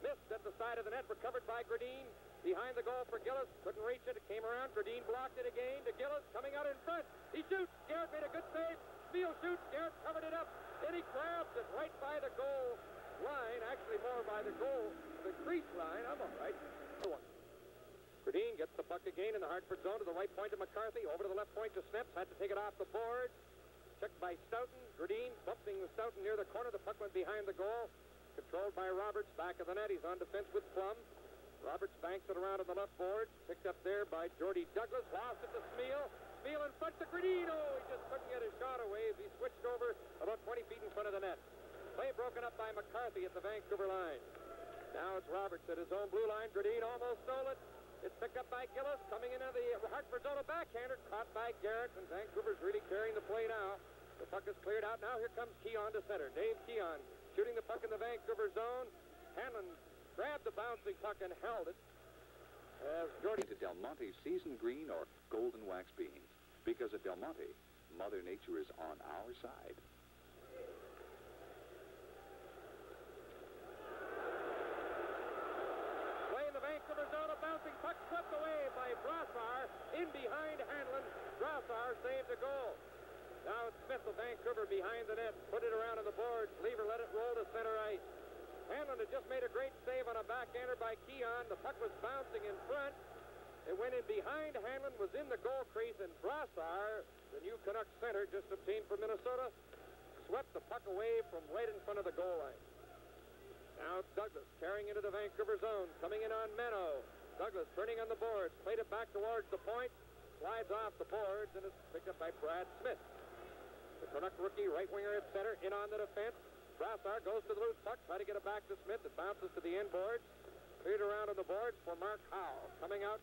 Missed at the side of the net. Recovered by Gradine. Behind the goal for Gillis. Couldn't reach it. It came around. Gradine blocked it again to Gillis. Coming out in front. He shoots. Garrett made a good save. Smeal shoots. Garrett covered it up. Then he grabs it right by the goal line. Actually, more by the goal. The crease line. I'm all right. Gradine gets the puck again in the Hartford zone to the right point to McCarthy. Over to the left point to Sneps. Had to take it off the board. Checked by Stoughton. Gradine bumping the Stoughton near the corner. The puck went behind the goal. Controlled by Roberts. Back of the net. He's on defense with Plum. Roberts banks it around on the left board. Picked up there by Jordy Douglas. Lost it to Smeal. Smeal in front to Gradine. Oh, he just couldn't get his shot away as he switched over about 20 feet in front of the net. Play broken up by McCarthy at the Vancouver line. Now it's Roberts at his own blue line. Gradine almost stole it. It's picked up by Gillis. Coming into the Hartford zone, a backhander. Caught by Garrett, and Vancouver's really carrying the play now. The puck is cleared out. Now here comes Keon to center. Dave Keon shooting the puck in the Vancouver zone. Hanlon grabbed the bouncing puck and held it. As Jordy To Del Monte seasoned green or golden wax beans. Because at Del Monte, Mother Nature is on our side. Vancouver zone, a bouncing puck swept away by Brassard. In behind Hanlon. Brassard saved the goal. Now it's Smith of Vancouver behind the net. Put it around on the boards. Lever let it roll to center ice. Hanlon had just made a great save on a backhander by Keon. The puck was bouncing in front. It went in behind Hanlon, was in the goal crease, and Brassard, the new Canuck center, just obtained from Minnesota, swept the puck away from right in front of the goal line. Now it's Douglas carrying into the Vancouver zone. Coming in on Menno. Douglas turning on the boards. Played it back towards the point. Slides off the boards, and it's picked up by Brad Smith. The Canuck rookie right winger at center. In on the defense. Brassard goes to the loose puck. Try to get it back to Smith. It bounces to the end boards. Cleared around on the boards for Mark Howe. Coming out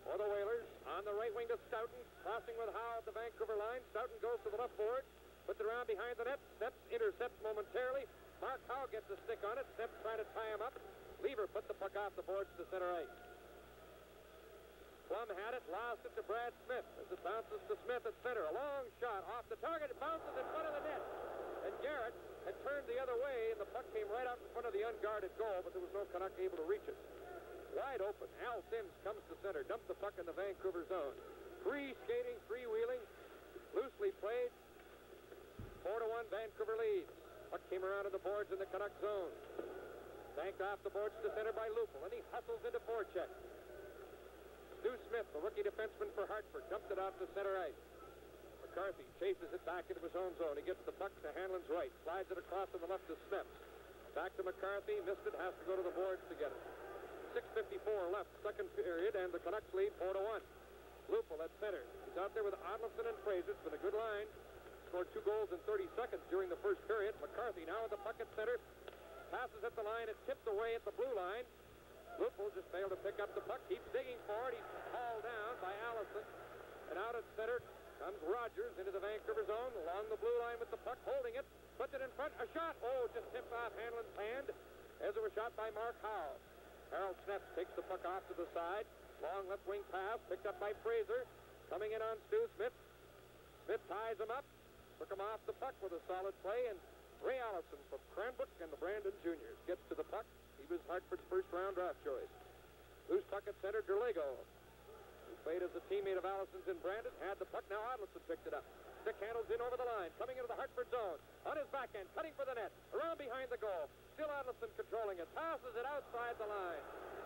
for the Whalers. On the right wing to Stoughton. Crossing with Howe at the Vancouver line. Stoughton goes to the left board. Puts it around behind the net. Steps, intercepts momentarily. Mark Howe gets a stick on it. Sneps trying to tie him up. Lever put the puck off the boards to center ice. Plum had it, lost it to Brad Smith as it bounces to Smith at center. A long shot off the target. It bounces in front of the net. And Garrett had turned the other way, and the puck came right out in front of the unguarded goal, but there was no Canuck able to reach it. Wide open. Al Sims comes to center. Dumps the puck in the Vancouver zone. Free skating, free-wheeling. Loosely played. 4-1 Vancouver leads. Puck came around on the boards in the Canuck zone. Banked off the boards to center by Lupel, and he hustles into forecheck. Stu Smith, the rookie defenseman for Hartford, dumps it out to center ice. McCarthy chases it back into his own zone. He gets the puck to Hanlon's right, slides it across to the left to Sneps. Back to McCarthy, missed it, has to go to the boards to get it. 6:54 left, second period, and the Canucks lead 4-1. Lupel at center. He's out there with Odlinson and Fraser. It's been a good line. Scored 2 goals in 30 seconds during the first period. McCarthy now at the puck at center. Passes at the line. It tipped away at the blue line. Lupel just failed to pick up the puck. Keeps digging for it. He's hauled down by Allison. And out at center comes Rogers into the Vancouver zone. Along the blue line with the puck. Holding it. Puts it in front. A shot. Oh, just tipped off Hanlon's hand as it was shot by Mark Howe. Harold Sneps takes the puck off to the side. Long left wing pass. Picked up by Fraser. Coming in on Stu Smith. Smith ties him up. Took him off the puck with a solid play, and Ray Allison from Cranbrook and the Brandon Juniors gets to the puck. He was Hartford's first-round draft choice. Loose puck at center, Derlego, who played as a teammate of Allison's in Brandon, had the puck. Now Odlinson picked it up. Stick handles in over the line, coming into the Hartford zone. On his backhand, cutting for the net, around behind the goal. Still Odlinson controlling it, passes it outside the line.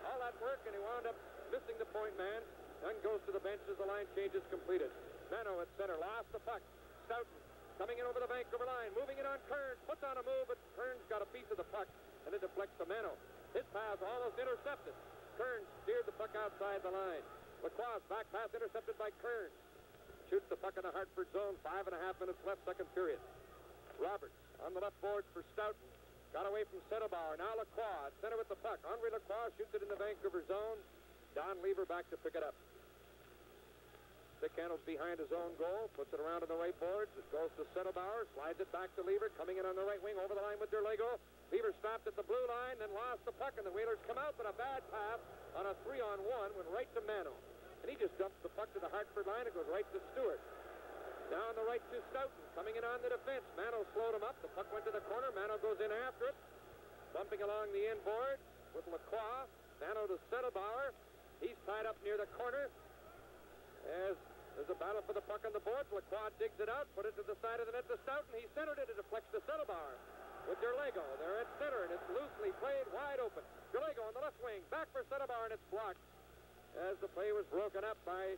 All that work, and he wound up missing the point man. Then goes to the bench as the line change is completed. Menno at center, lost the puck. Stoughton coming in over the Vancouver line, moving it on Kearns, puts on a move, but Kearns got a piece of the puck, and it deflects to Menno. His pass almost intercepted. Kearns steered the puck outside the line. Lacroix back pass intercepted by Kearns. Shoots the puck in the Hartford zone. 5.5 minutes left, second period. Roberts on the left board for Stoughton. Got away from Settlebauer. Now Lacroix at center with the puck. Henri Lacroix shoots it in the Vancouver zone. Don Lever back to pick it up. Stick handles behind his own goal. Puts it around on the right boards. It goes to Settlebauer. Slides it back to Lever. Coming in on the right wing over the line with Derlego. Lever stopped at the blue line, then lost the puck, and the Whalers come out, but a bad pass on a 3-on-1 went right to Mano. And he just dumps the puck to the Hartford line and goes right to Stewart. Down the right to Stoughton, coming in on the defense. Mano slowed him up. The puck went to the corner. Mano goes in after it. Bumping along the inboard with Lacroix. Mano to Settlebauer. He's tied up near the corner. As there's a battle for the puck on the boards, Lacroix digs it out, put it to the side of the net to Stoughton. He centered it. It deflects to Settlebauer. With Derlego, they're at center, and it's loosely played wide open. Derlego on the left wing, back for Settlebauer, and it's blocked as the play was broken up by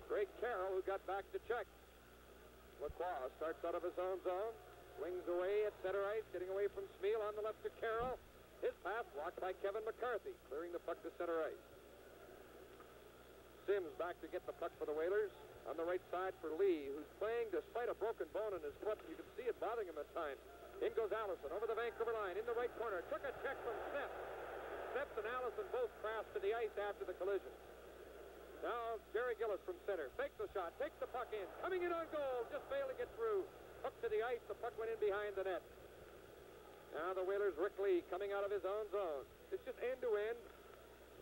Greg Carroll, who got back to check. Lacroix starts out of his own zone, swings away at center ice, getting away from Smeal on the left to Carroll. His pass blocked by Kevin McCarthy, clearing the puck to center ice. Sims back to get the puck for the Whalers. On the right side for Lee, who's playing despite a broken bone in his foot. You can see it bothering him at times. In goes Allison over the Vancouver line in the right corner. Took a check from Snepp. Snepp and Allison both crashed to the ice after the collision. Now Jerry Gillis from center. Fakes the shot. Takes the puck in. Coming in on goal. Just failed to get through. Hook to the ice. The puck went in behind the net. Now the Whalers, Rick Lee coming out of his own zone. It's just end-to-end.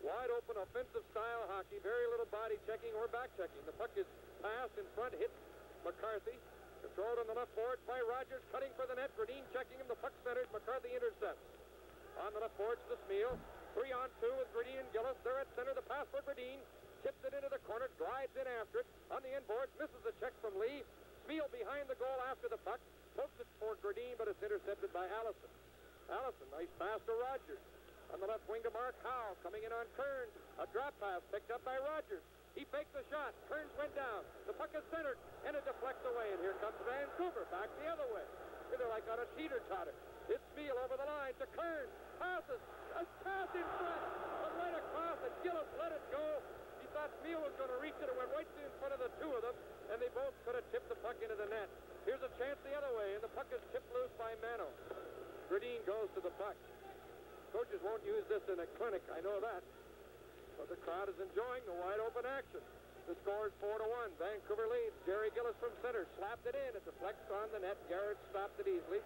Wide open offensive style hockey. Very little body checking or back checking. The puck is passed in front. Hit McCarthy. Controlled on the left board by Rogers, cutting for the net. Gradine checking him. The puck centered. McCarthy intercepts. On the left boards to Smeal. 3-on-2 with Gradine and Gillis. They're at center. The pass for Gradine. Tips it into the corner. Drives in after it. On the inboards. Misses the check from Lee. Smeal behind the goal after the puck. Pokes it for Gradine, but it's intercepted by Allison. Allison, nice pass to Rogers. On the left wing to Mark Howe. Coming in on Kearns. A drop pass picked up by Rogers. He faked the shot. Kearns went down. The puck is centered, and it deflects away. And here comes Vancouver back the other way. They're like on a teeter-totter. It's Smeal over the line to Kearns. Passes. A pass in front. But right across, and Gillis let it go. He thought Smeal was going to reach it. It went right in front of the two of them, and they both could have tipped the puck into the net. Here's a chance the other way, and the puck is tipped loose by Mano. Gradine goes to the puck. Coaches won't use this in a clinic, I know that. But the crowd is enjoying the wide-open action. The score is 4-1. Vancouver leads. Jerry Gillis from center slapped it in. It deflects on the net. Garrett stopped it easily.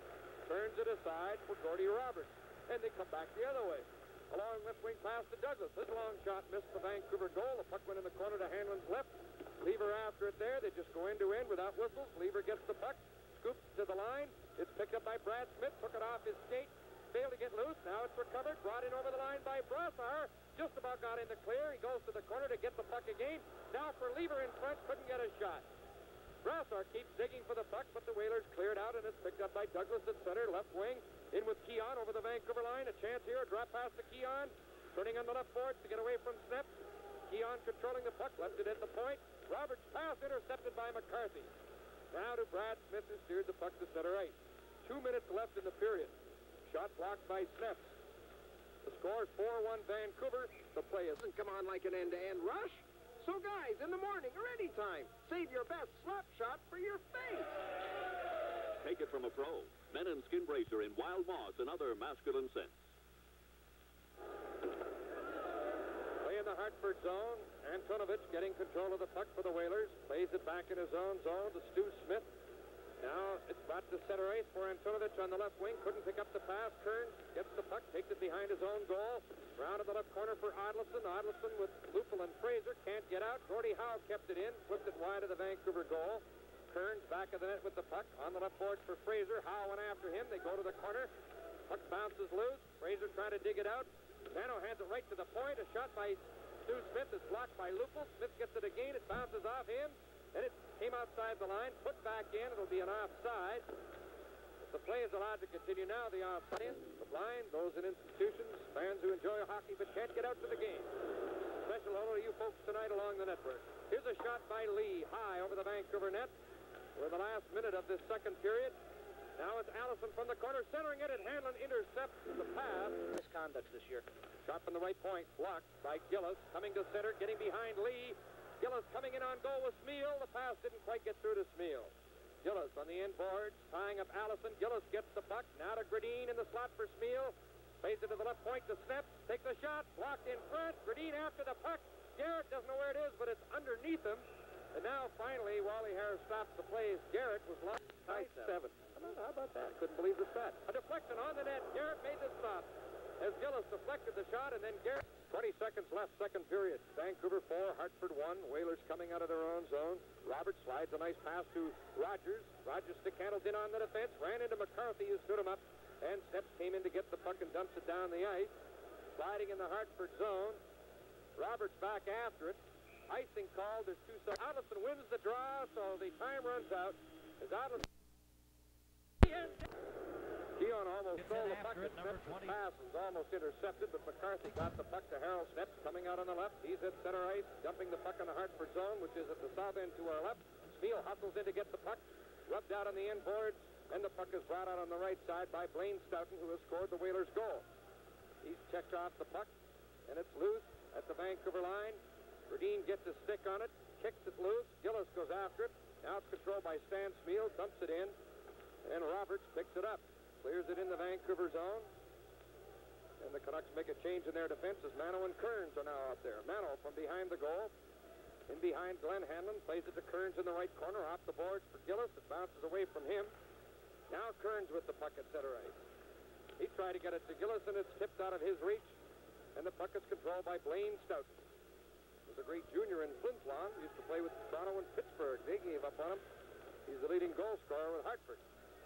Turns it aside for Gordy Roberts. And they come back the other way. A long left wing pass to Douglas. His long shot missed the Vancouver goal. The puck went in the corner to Hanlon's left. Lever after it there. They just go end-to-end without whistles. Lever gets the puck. Scoops to the line. It's picked up by Brad Smith. Took it off his skate. Failed to get loose. Now it's recovered. Brought in over the line by Brassard. Just about got in the clear. He goes to the corner to get the puck again. Now for Lever in front. Couldn't get a shot. Brassard keeps digging for the puck, but the Whalers cleared out, and it's picked up by Douglas at center. Left wing. In with Keon over the Vancouver line. A chance here. A drop pass to Keon. Turning on the left boards to get away from Snepp. Keon controlling the puck. Left it at the point. Roberts' pass intercepted by McCarthy. Now to Brad Smith, who steered the puck to center ice. 2 minutes left in the period. Shot blocked by Snepp. The score is 4-1 Vancouver. The play doesn't come on like an end-to-end rush. So guys, in the morning or anytime, save your best slap shot for your face. Take it from a pro. Men and Skin Bracer in Wild Moss and other masculine scents. Play in the Hartford zone. Antonovich getting control of the puck for the Whalers. Plays it back in his own zone to Stu Smith. Now it's brought to center ice for Antonovich on the left wing. Couldn't pick up the pass. Kearns gets the puck, takes it behind his own goal. Round to the left corner for Odlison. Odlison with Lupel and Fraser. Can't get out. Gordie Howe kept it in. Flipped it wide of the Vancouver goal. Kearns back of the net with the puck. On the left boards for Fraser. Howe went after him. They go to the corner. Puck bounces loose. Fraser trying to dig it out. Mano hands it right to the point. A shot by Stu Smith is blocked by Lupel. Smith gets it again. It bounces off him. And it came outside the line, put back in. It'll be an offside. If the play is allowed to continue now, the offside, the blind, those in institutions, fans who enjoy hockey but can't get out to the game. Special hello to you folks tonight along the network. Here's a shot by Lee, high over the Vancouver net. We're in the last minute of this second period. Now it's Allison from the corner, centering it, and Hanlon intercepts the pass. Misconduct this year. Shot from the right point, blocked by Gillis, coming to center, getting behind Lee. Gillis coming in on goal with Smeal. The pass didn't quite get through to Smeal. Gillis on the inboard, tying up Allison. Gillis gets the puck. Now to Gradine in the slot for Smeal. Plays it to the left point to Snep. Takes a shot. Blocked in front. Gradine after the puck. Garrett doesn't know where it is, but it's underneath him. And now, finally, Wally Harris stops the play as Garrett was lost. Tight 7. How about that? Couldn't believe the stat. A deflection on the net. Garrett made the stop as Gillis deflected the shot, and then Garrett. 20 seconds left, second period. Vancouver 4, Hartford 1. Whalers coming out of their own zone. Roberts slides a nice pass to Rogers. Rogers stick handled in on the defense. Ran into McCarthy, who stood him up. And Steps came in to get the puck and dumps it down the ice. Sliding in the Hartford zone. Roberts back after it. Icing called. There's 2 seconds. Adleson wins the draw, so the time runs out. As Adleson... Keon almost stole the puck. Snep's pass was almost intercepted, but McCarthy got the puck to Harold Snep coming out on the left. He's at center ice, dumping the puck in the Hartford zone, which is at the south end to our left. Smeal hustles in to get the puck, rubbed out on the inboards, and the puck is brought out on the right side by Blaine Stoughton, who has scored the Whalers' goal. He's checked off the puck, and it's loose at the Vancouver line. Gradine gets a stick on it, kicks it loose. Gillis goes after it. Now it's controlled by Stan Smeal, dumps it in, and Roberts picks it up. Clears it in the Vancouver zone. And the Canucks make a change in their defense as Mano and Kearns are now out there. Mano from behind the goal. In behind Glenn Hanlon. Plays it to Kearns in the right corner. Off the boards for Gillis. It bounces away from him. Now Kearns with the puck at center ice. He tried to get it to Gillis, and it's tipped out of his reach. And the puck is controlled by Blaine Stoughton. He was a great junior in Flin Flon. Used to play with Toronto and Pittsburgh. They gave up on him. He's the leading goal scorer with Hartford.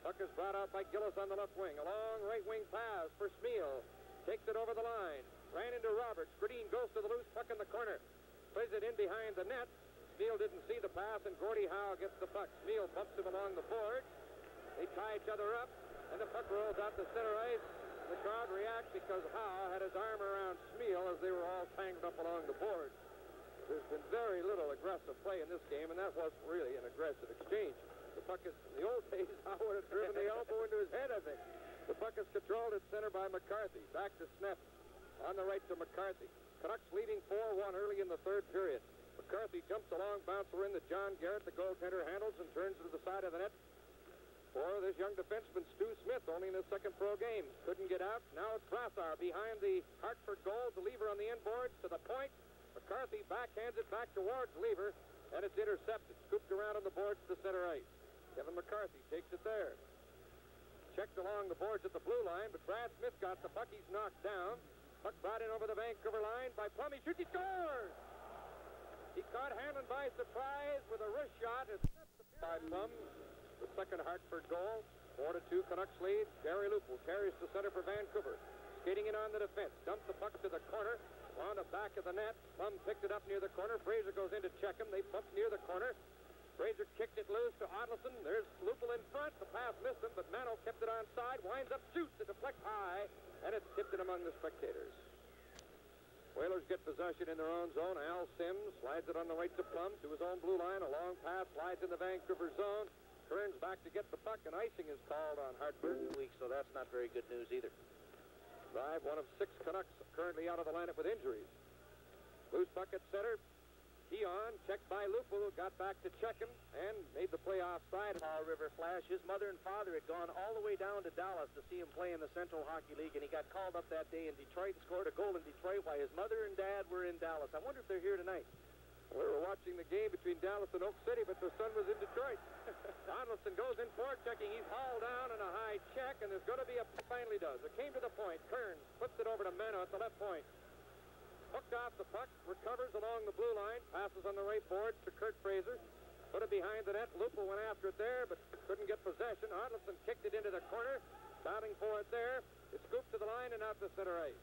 Puck is brought out by Gillis on the left wing. A long right wing pass for Smeal. Takes it over the line. Ran into Roberts. Gradine goes to the loose puck in the corner. Plays it in behind the net. Smeal didn't see the pass, and Gordie Howe gets the puck. Smeal bumps him along the board. They tie each other up, and the puck rolls out to center ice. The crowd reacts because Howe had his arm around Smeal as they were all tangled up along the board. There's been very little aggressive play in this game, and that wasn't really an aggressive exchange. The puck is, in the old days, I would have driven the elbow into his head, I think. The puck is controlled at center by McCarthy. Back to Snep. On the right to McCarthy. Canucks leading 4-1 early in the third period. McCarthy jumps a long bouncer in that John Garrett, the goaltender, handles and turns to the side of the net. For this young defenseman, Stu Smith, only in his second pro game. Couldn't get out. Now it's Brassard behind the Hartford goal. The lever on the inboard to the point. McCarthy backhands it back towards Lever, and it's intercepted. Scooped around on the boards to center ice. Kevin McCarthy takes it there. Checked along the boards at the blue line, but Brad Smith got the puck. He's knocked down. Puck brought in over the Vancouver line by Plum. He shoots. He scores! He caught Hanlon by surprise with a wrist shot. It's by Plum. The second Hartford goal. 4-2 Canucks lead. Gary Lupul carries to center for Vancouver. Skating in on the defense. Dumps the puck to the corner. On the back of the net. Plum picked it up near the corner. Fraser goes in to check him. They bump near the corner. Fraser kicked it loose to Adleson. There's Lupul in front. The pass missed him, but Mano kept it onside. Winds up, shoots. It deflects high, and it's tipped in among the spectators. Whalers get possession in their own zone. Al Sims slides it on the right to Plum to his own blue line. A long pass slides in the Vancouver zone. Turns back to get the puck, and icing is called on Hartford. So that's not very good news either. Drive, one of 6 Canucks currently out of the lineup with injuries. Loose puck at center. Keon, checked by Lupul, got back to check him and made the play offside. Paul River Flash, his mother and father had gone all the way down to Dallas to see him play in the Central Hockey League, and he got called up that day in Detroit and scored a goal in Detroit while his mother and dad were in Dallas. I wonder if they're here tonight. We were watching the game between Dallas and Oak City, but their son was in Detroit. Donaldson goes in for checking. He's hauled down in a high check, and there's going to be a... Finally does. It came to the point. Kearns puts it over to Mano at the left point. Hooked off the puck, recovers along the blue line, passes on the right board to Kurt Fraser. Put it behind the net. Lupul went after it there, but couldn't get possession. Adleson kicked it into the corner, batting for it there. It scooped to the line and out to center ice.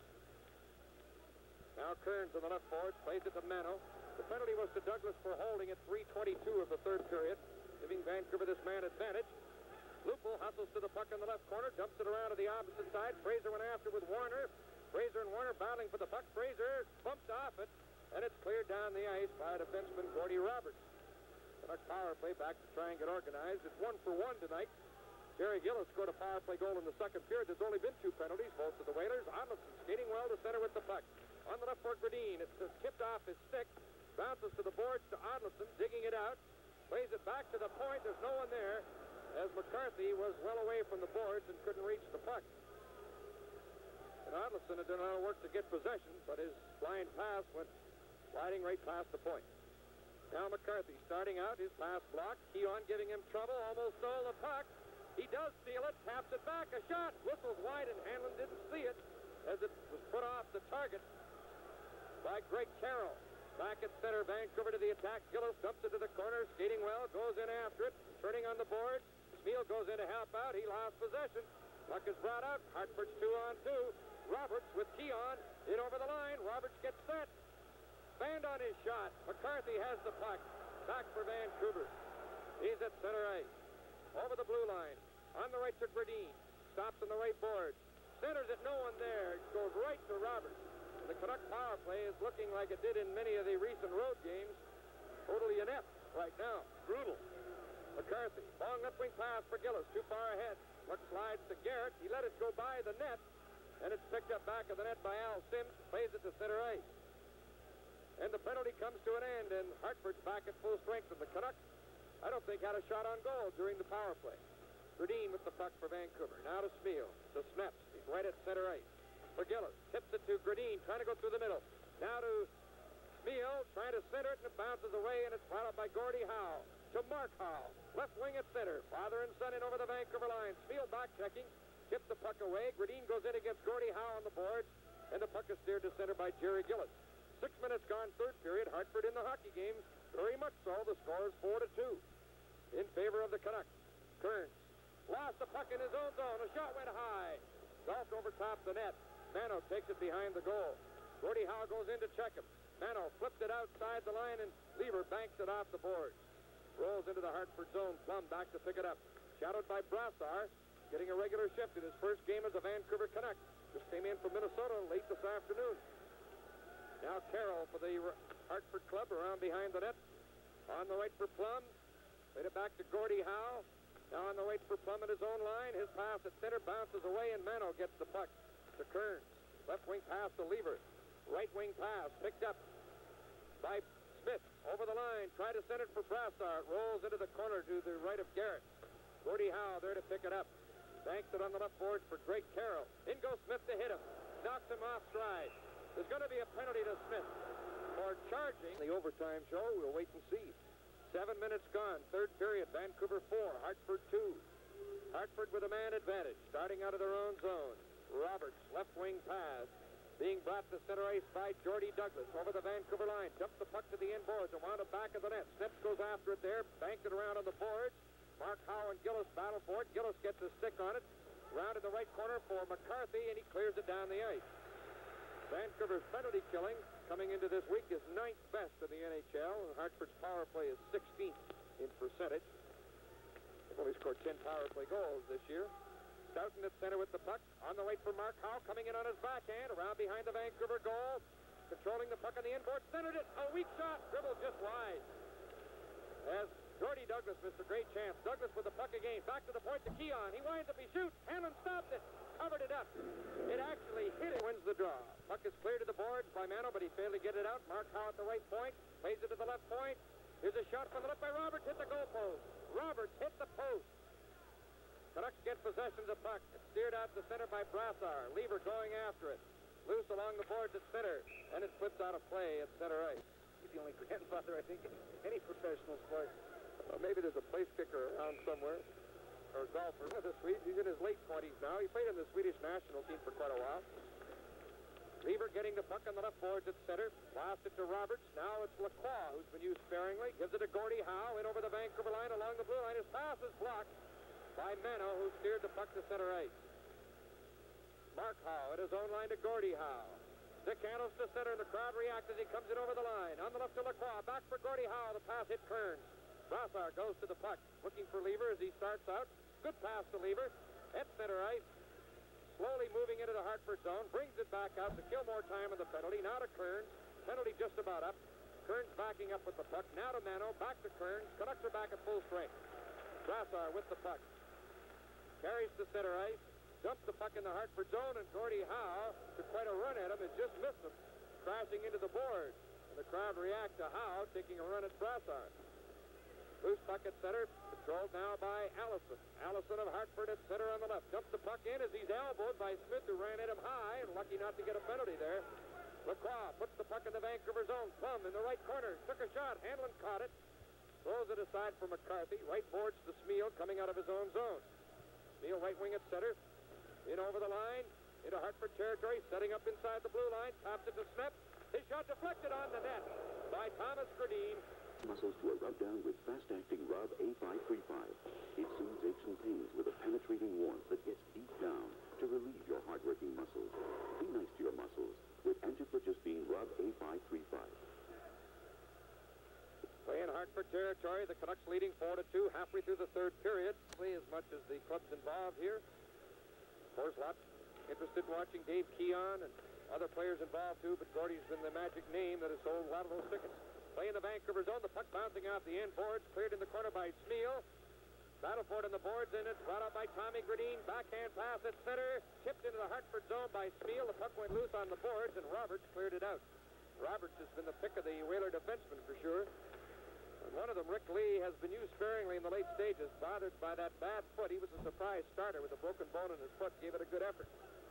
Now Kearns on the left board, plays it to Mano. The penalty was to Douglas for holding at 3:22 of the third period, giving Vancouver this man advantage. Lupul hustles to the puck in the left corner, dumps it around to the opposite side. Fraser went after with Warner. Fraser and Warner battling for the puck. Fraser bumped off it, and it's cleared down the ice by defenseman Gordie Roberts. Canucks power play back to try and get organized. It's 1-for-1 tonight. Jerry Gillis scored a power play goal in the second period. There's only been 2 penalties, both to the Whalers. Adleson skating well to center with the puck. On the left for Gradine. It's tipped off his stick. Bounces to the boards to Adleson, digging it out. Plays it back to the point. There's no one there, as McCarthy was well away from the boards and couldn't reach the puck. And Odlinson had done a lot of work to get possession, but his blind pass went sliding right past the point. Now McCarthy starting out, his pass blocked. Keon giving him trouble, almost stole the puck. He does steal it, taps it back, a shot. Whistles wide, and Hanlon didn't see it as it was put off the target by Greg Carroll. Back at center, Vancouver to the attack. Gillis dumps it to the corner, skating well, goes in after it, turning on the board. Smeal goes in to help out. He lost possession. Puck is brought out. Hartford's 2-on-2. Roberts with Keon in over the line. Roberts gets set. Band on his shot. McCarthy has the puck. Back for Vancouver. He's at center ice. Over the blue line. On the right to Gradine. Stops on the right board. Centers it, no one there. Goes right to Roberts. And the Canuck power play is looking like it did in many of the recent road games. Totally inept right now. Brutal. McCarthy. Long left wing pass for Gillis. Too far ahead. Puck slides to Garrett. He let it go by the net. And it's picked up back of the net by Al Sims. Plays it to center ice. And the penalty comes to an end, and Hartford's back at full strength. And the Canucks, I don't think, had a shot on goal during the power play. Gradine with the puck for Vancouver. Now to Smeal. To Snaps. He's right at center ice. For Gillis. Tips it to Gradine, trying to go through the middle. Now to Smeal, trying to center it, and it bounces away, and it's brought up by Gordie Howe. To Mark Howe. Left wing at center. Father and son in over the Vancouver line. Smeal back checking. Tips the puck away. Gradine goes in against Gordie Howe on the boards, and the puck is steered to center by Jerry Gillis. 6 minutes gone, third period. Hartford in the hockey game. Very much so. The score is 4-2 in favor of the Canucks. Kearns lost the puck in his own zone. The shot went high. Golfed over top the net. Mano takes it behind the goal. Gordie Howe goes in to check him. Mano flipped it outside the line, and Lever banks it off the boards. Rolls into the Hartford zone. Plum back to pick it up. Shadowed by Brassard, getting a regular shift in his first game as a Vancouver Canuck. Just came in from Minnesota late this afternoon. Now Carroll for the Hartford club around behind the net. On the right for Plum. Played it back to Gordie Howe. Now on the right for Plum at his own line. His pass at center bounces away, and Mano gets the puck to Kearns. Left wing pass to Lever. Right wing pass picked up by Smith. Over the line. Tried to send it for Brassard. Rolls into the corner to the right of Garrett. Gordie Howe there to pick it up. Banks it on the left boards for Greg Carroll. In goes Smith to hit him. Knocks him off stride. There's going to be a penalty to Smith for charging. The overtime show, we'll wait and see. 7 minutes gone, third period. Vancouver 4, Hartford 2. Hartford with a man advantage, starting out of their own zone. Roberts, left wing pass, being brought to center ice by Jordy Douglas over the Vancouver line. Dumps the puck to the end boards and wound it back of the net. Snips goes after it there, banked it around on the boards. Mark Howe and Gillis battle for it. Gillis gets a stick on it. Round in the right corner for McCarthy, and he clears it down the ice. Vancouver's penalty killing coming into this week is 9th best in the NHL, and Hartford's power play is 16th in percentage. They've only scored 10 power play goals this year. Stoughton at center with the puck. On the right for Mark Howe, coming in on his backhand, around behind the Vancouver goal. Controlling the puck on the inboard, centered it. A weak shot, dribbled just wide. As Jordy Douglas missed a great chance. Douglas with the puck again. Back to the point to Keon. He winds up, he shoots. Hanlon stopped it. Covered it up. It actually hit it. Wins the draw. Puck is cleared to the board by Mano, but he failed to get it out. Mark Howe at the right point. Plays it to the left point. Here's a shot from the left by Roberts. Hit the goal post. Roberts hit the post. Canucks get possession of the puck. It's steered out to center by Brassard. Lever going after it. Loose along the boards at center. And it slips out of play at center ice. He's the only grandfather, I think, in any professional sport. Maybe there's a place kicker around somewhere. Or a golfer. The Swede, he's in his late 20s now. He played in the Swedish national team for quite a while. Lever getting the puck on the left boards at center. Pass it to Roberts. Now it's Lacroix, who's been used sparingly. Gives it to Gordie Howe in over the Vancouver line along the blue line. His pass is blocked by Mano, who steered the puck to center ice. Mark Howe at his own line to Gordie Howe. Stick handles to center, and the crowd reacts as he comes in over the line. On the left to Lacroix. Back for Gordie Howe. The pass hit Kearns. Brassard goes to the puck, looking for Lever as he starts out. Good pass to Lever at center ice. Slowly moving into the Hartford zone. Brings it back out to kill more time on the penalty. Now to Kearns. Penalty just about up. Kearns backing up with the puck. Now to Mano. Back to Kearns. Canucks are back at full strength. Brassard with the puck. Carries to center ice. Dumps the puck in the Hartford zone, and Gordie Howe took quite a run at him and just missed him, crashing into the board. And the crowd react to Howe taking a run at Brassard. Loose puck at center, controlled now by Allison. Allison of Hartford at center on the left. Dumps the puck in as he's elbowed by Smith, who ran at him high, and lucky not to get a penalty there. Lacroix puts the puck in the Vancouver zone. Plum in the right corner. Took a shot. Hanlon caught it. Throws it aside for McCarthy. Right boards to Smeal coming out of his own zone. Smeal right wing at center. In over the line. Into Hartford territory. Setting up inside the blue line. Taps it to Snep. His shot deflected on the net by Thomas Gradine. Muscles to a rub down with fast-acting Rub A535. It soothes aches and pains with a penetrating warmth that gets deep down to relieve your hard-working muscles. Be nice to your muscles with antiphlogistin Rub A535. Play in Hartford territory. The Canucks leading 4-2 halfway through the third period. Play as much as the clubs involved here. Of course, lots interested in watching Dave Keon and other players involved too, but Gordy's been the magic name that has sold a lot of those tickets. Play in the Vancouver zone. The puck bouncing off the end boards. Cleared in the corner by Smeal. Battle for it in the boards in it. Brought up by Tommy Gradine. Backhand pass at center. Tipped into the Hartford zone by Smeal. The puck went loose on the boards, and Roberts cleared it out. Roberts has been the pick of the Whaler defenseman for sure. And one of them, Rick Lee, has been used sparingly in the late stages. Bothered by that bad foot. He was a surprise starter with a broken bone in his foot. Gave it a good effort.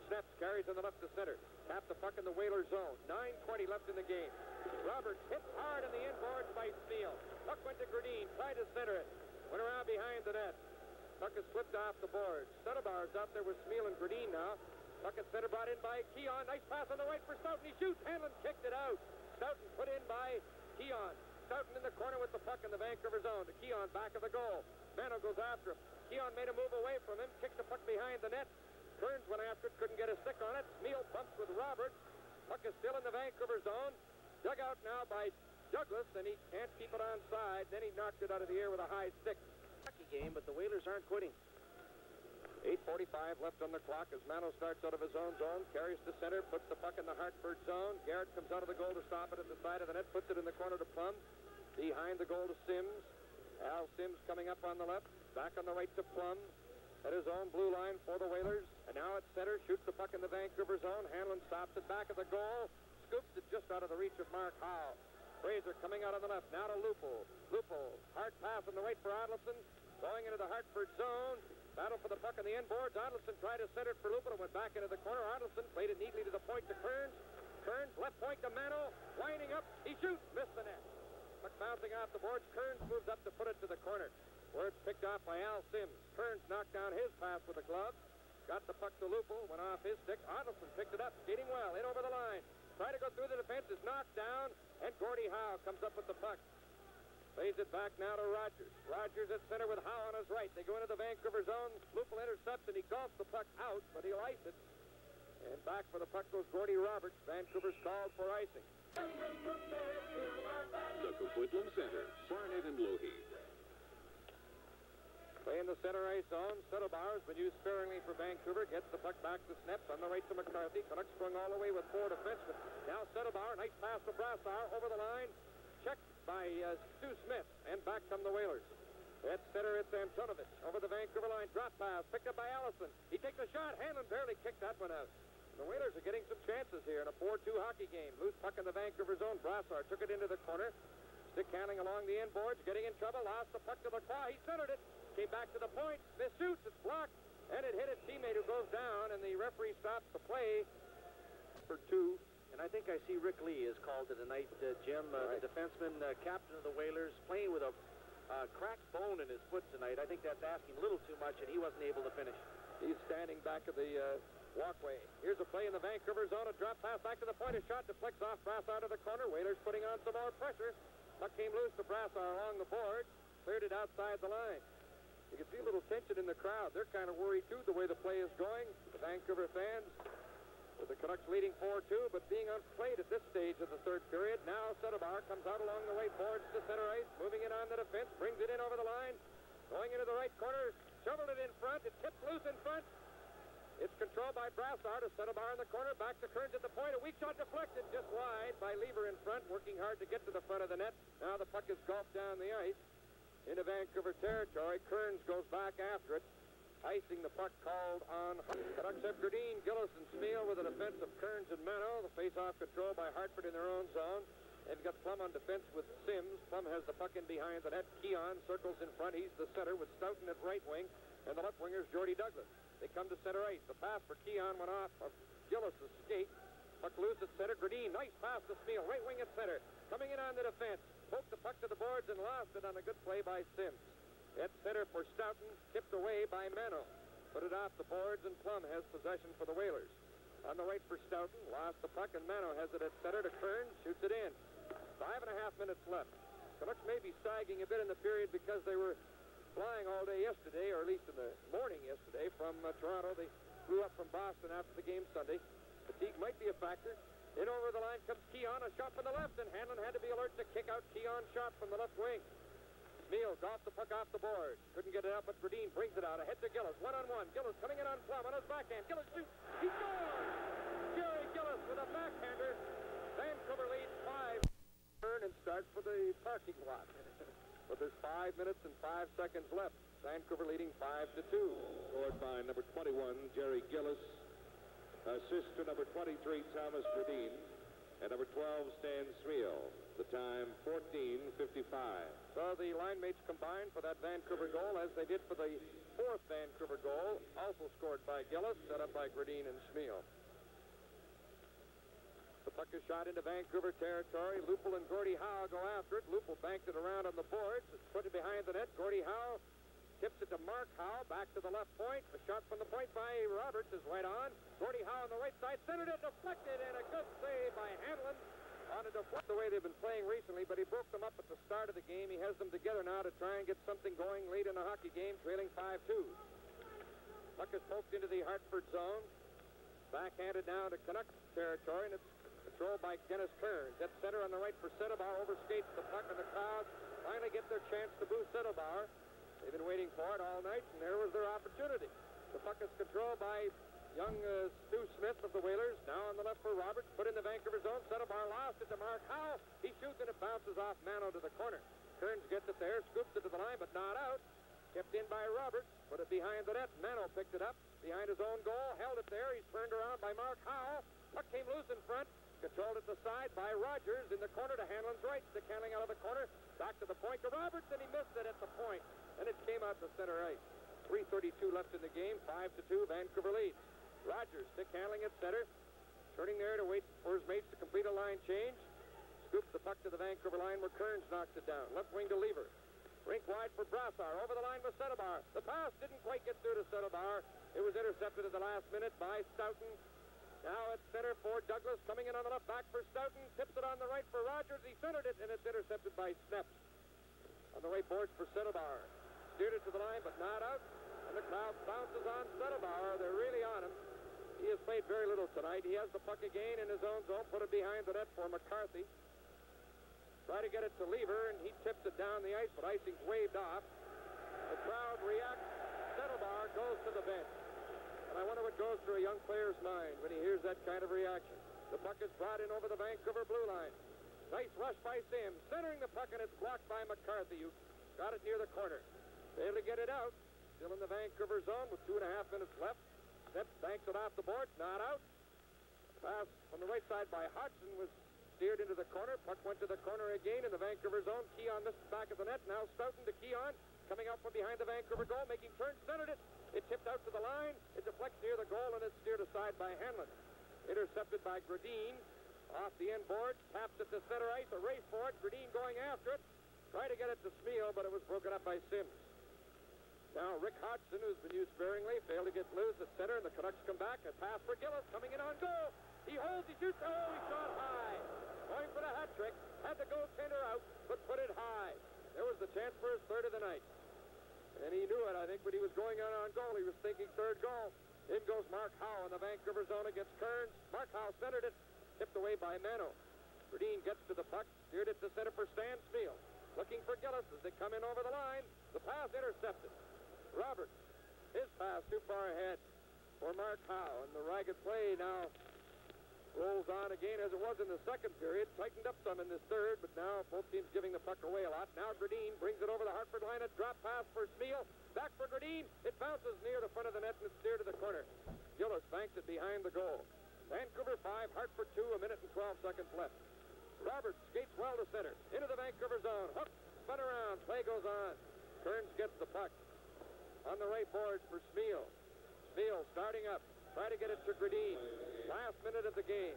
Snaps, carries on the left to center. Tap the puck in the Whaler zone. 9:20 left in the game. Roberts hit hard in the inboards by Smeal. Puck went to Gradine. Tried to center it. Went around behind the net. Puck is flipped off the boards. Sutterbar's out there with Smeal and Gradine now. Puck at center brought in by Keon. Nice pass on the right for Stoughton. He shoots. Hanlon kicked it out. Stoughton put in by Keon. Stoughton in the corner with the puck in the Vancouver zone. To Keon, back of the goal. Mano goes after him. Keon made a move away from him. Kicked the puck behind the net. Kearns went after it. Couldn't get a stick on it. Smeal bumps with Roberts. Puck is still in the Vancouver zone. Dug out now by Douglas, and he can't keep it onside. Then he knocked it out of the air with a high stick. Hockey game, but the Whalers aren't quitting. 8:45 left on the clock as Mano starts out of his own zone, carries to center, puts the puck in the Hartford zone. Garrett comes out of the goal to stop it at the side of the net, puts it in the corner to Plum. Behind the goal to Sims. Al Sims coming up on the left, back on the right to Plum. At his own blue line for the Whalers. And now at center, shoots the puck in the Vancouver zone. Hanlon stops it back of the goal. Scoops it just out of the reach of Mark Howe. Fraser coming out on the left. Now to Lupul. Lupul. Hard pass on the right for Adleson. Going into the Hartford zone. Battle for the puck on the inboards. Adleson tried to center it for Lupul and went back into the corner. Adleson played it neatly to the point to Kearns. Kearns, left point to Mano. Winding up. He shoots. Missed the net. Puck bouncing off the boards. Kearns moves up to put it to the corner, where it's picked off by Al Sims. Kearns knocked down his pass with a glove. Got the puck to Lupul. Went off his stick. Adleson picked it up. Skating well. In over the line. Try to go through the defense. Is knocked down. And Gordie Howe comes up with the puck. Plays it back now to Rogers. Rogers at center with Howe on his right. They go into the Vancouver zone. Lupul intercepts and he golfs the puck out, but he'll ice it. And back for the puck goes Gordie Roberts. Vancouver's called for icing. The Coquitlam Center, Barnett and Lougheed. Play in the center ice zone. Settlebauer has been used sparingly for Vancouver. Gets the puck back to Snep on the right to McCarthy. Canucks sprung all the way with 4 defensemen. Now Settlebauer, nice pass to Brassard over the line. Checked by Stu Smith, and back come the Whalers. At center, it's Antonovich over the Vancouver line. Drop pass picked up by Allison. He takes a shot. Hanlon barely kicked that one out. The Whalers are getting some chances here in a 4-2 hockey game. Loose puck in the Vancouver zone. Brassard took it into the corner. Stick handling along the inboards. Getting in trouble. Lost the puck to Lacroix. He centered it. Came back to the point. This shoots. It's blocked. And it hit a teammate who goes down. And the referee stops the play for 2. And I think I see Rick Lee is called to tonight, Jim. Right. The defenseman, captain of the Whalers, playing with a cracked bone in his foot tonight. I think that's asking a little too much, and he wasn't able to finish. He's standing back of the walkway. Here's a play in the Vancouver zone. A drop pass back to the point. A shot deflects off Brassard to the corner. Whalers putting on some more pressure. Puck came loose to Brassard along the board. Cleared it outside the line. You can see a little tension in the crowd. They're kind of worried, too, the way the play is going. The Vancouver fans, with the Canucks leading 4-2, but being outplayed at this stage of the third period. Now Settlebauer comes out along the right boards to center ice, moving it on the defense, brings it in over the line, going into the right corner, shoveled it in front. It tips loose in front. It's controlled by Brassard. A Settlebauer in the corner, back to Kearns at the point. A weak shot deflected just wide by Lever in front, working hard to get to the front of the net. Now the puck is golfed down the ice into Vancouver territory. Kearns goes back after it. Icing the puck called on Canucks have Gradine, Gillis, and Smeal with a defense of Kearns and Mano. The face-off controlled by Hartford in their own zone. They've got Plum on defense with Sims. Plum has the puck in behind the net. Keon circles in front. He's the center with Stoughton at right wing. And the left winger's Jordy Douglas. They come to center ice. The pass for Keon went off of Gillis' skate. Puck loose at center. Gradine, nice pass to Smeal. Right wing at center. Coming in on the defense. Poked the puck to the boards and lost it on a good play by Sims. At center for Stoughton. Tipped away by Mano. Put it off the boards, and Plum has possession for the Whalers. On the right for Stoughton. Lost the puck, and Mano has it at center to Kearns. Shoots it in. 5.5 minutes left. Canucks may be sagging a bit in the period because they were flying all day yesterday, or at least in the morning yesterday, from Toronto. They flew up from Boston after the game Sunday. Fatigue might be a factor. In over the line comes Keon, a shot from the left, and Hanlon had to be alert to kick out Keon's shot from the left wing. Smeal golfed the puck off the board. Couldn't get it up, but Gradine brings it out. Ahead to Gillis. One-on-one. Gillis coming in on Plum on his backhand. Gillis shoots. He scores! Jerry Gillis with a backhander. Vancouver leads 5. Turn and start for the parking lot. But there's 5 minutes and 5 seconds left. Vancouver leading 5-2. Scored by number 21, Jerry Gillis. Assist to number 23, Thomas Gradine. And number 12, Stan Smeal. The time, 14:55. So the line mates combined for that Vancouver goal, as they did for the 4th Vancouver goal, also scored by Gillis, set up by Gradine and Smeal. The puck is shot into Vancouver territory. Lupul and Gordie Howe go after it. Lupul banked it around on the boards. It's put it behind the net. Gordie Howe tips it to Mark Howe, back to the left point. A shot from the point by Roberts is right on. Gordie Howe on the right side, centered it, deflected, and a good save by Hanlon on a deflect. The way they've been playing recently, but he broke them up at the start of the game. He has them together now to try and get something going late in the hockey game, trailing 5-2. Puck is poked into the Hartford zone. Backhanded now to Canucks territory, and it's controlled by Dennis Kearns. At center on the right for Settlebauer, overskates the puck, and the crowd finally get their chance to boo Settlebauer. They've been waiting for it all night, and there was their opportunity. The puck is controlled by young Stu Smith of the Whalers. Now on the left for Roberts, put in the Vancouver zone. Settlebauer lost it to Mark Howe. He shoots, and it bounces off Mano to the corner. Kearns gets it there, scoops it to the line, but not out. Kept in by Roberts, put it behind the net. Mano picked it up behind his own goal, held it there. He's turned around by Mark Howe. Puck came loose in front. Controlled at the side by Rogers in the corner to Hanlon's right. Stick handling out of the corner. Back to the point to Roberts, and he missed it at the point. And it came out to center ice. 3:32 left in the game. 5-2, Vancouver leads. Rogers stick handling at center. Turning there to wait for his mates to complete a line change. Scoops the puck to the Vancouver line where Kearns knocks it down. Left wing to Lever. Rink wide for Brassard. Over the line with Settlebauer. The pass didn't quite get through to Settlebauer. It was intercepted at the last minute by Stoughton. Now at center for Douglas. Coming in on the left, back for Stoughton. Tips it on the right for Rogers. He centered it, and it's intercepted by Sneps. On the right boards for Settlebauer. Steered it to the line, but not out. And the crowd bounces on Settlebauer. They're really on him. He has played very little tonight. He has the puck again in his own zone. Put it behind the net for McCarthy. Try to get it to Lever, and he tips it down the ice, but icing's waved off. The crowd reacts. Settlebauer goes to the bench. And I wonder what goes through a young player's mind when he hears that kind of reaction. The puck is brought in over the Vancouver blue line. Nice rush by Sims. Centering the puck, and it's blocked by McCarthy, who got it near the corner. Able to get it out. Still in the Vancouver zone with 2.5 minutes left. Sneps banks it off the board. Not out. Pass on the right side by Hodgson was steered into the corner. Puck went to the corner again in the Vancouver zone. Keon missed back of the net. Now Stoughton to Keon. Coming out from behind the Vancouver goal. Making turns. Centered it. It tipped out to the line. It deflects near the goal, and it's steered aside by Hanlon. Intercepted by Gradine. Off the end board. Taps it to center ice. A race for it. Gradine going after it. Tried to get it to Smeal, but it was broken up by Sims. Now Rick Hodgson, who's been used sparingly, failed to get loose at center, and the Canucks come back. A pass for Gillis coming in on goal. He holds, he shoots. Oh, he shot high. Going for the hat trick. Had the goaltender out, but put it high. There was the chance for his third of the night. And he knew it, I think, when he was going on goal. He was thinking third goal. In goes Mark Howe in the Vancouver zone against Kearns. Mark Howe centered it. Tipped away by Mano. Berdine gets to the puck. Steered it to center for Stan Smeal. Looking for Gillis as they come in over the line. The pass intercepted. Roberts. His pass too far ahead for Mark Howe. And the ragged play now rolls on again as it was in the second period. Tightened up some in this third, but now both teams giving the puck away a lot. Now Gradine brings it over the Hartford line. A drop pass for Smeal. Back for Gradine. It bounces near the front of the net and it's steered to the corner. Gillis banks it behind the goal. Vancouver 5, Hartford 2, 1 minute and 12 seconds left. Roberts skates well to center. Into the Vancouver zone. Hook, spun around. Play goes on. Kearns gets the puck. On the right boards for Smeal. Smeal starting up. Try to get it to Gradine. Last minute of the game.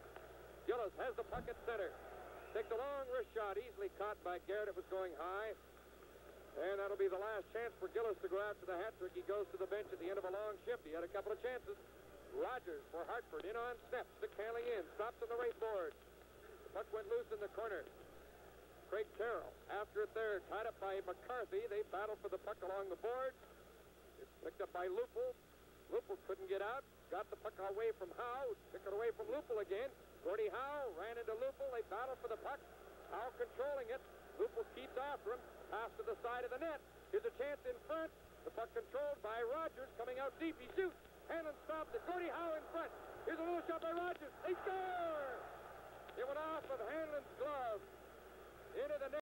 Gillis has the puck at center. Takes a long wrist shot. Easily caught by Garrett. It was going high. And that'll be the last chance for Gillis to go after the hat trick. He goes to the bench at the end of a long shift. He had a couple of chances. Rogers for Hartford. In on snap. Stick handling in. Stops on the right board. The puck went loose in the corner. Craig Carroll after a third. Tied up by McCarthy. They battle for the puck along the board. It's picked up by Lupul. Lupul couldn't get out. Got the puck away from Howe. Took it away from Lupul again. Gordie Howe ran into Lupul. They battle for the puck. Howe controlling it. Lupul keeps after him. Pass to the side of the net. Here's a chance in front. The puck controlled by Rogers. Coming out deep. He shoots. Hanlon stops it. Gordie Howe in front. Here's a little shot by Rogers. They score! It went off of Hanlon's glove into the net.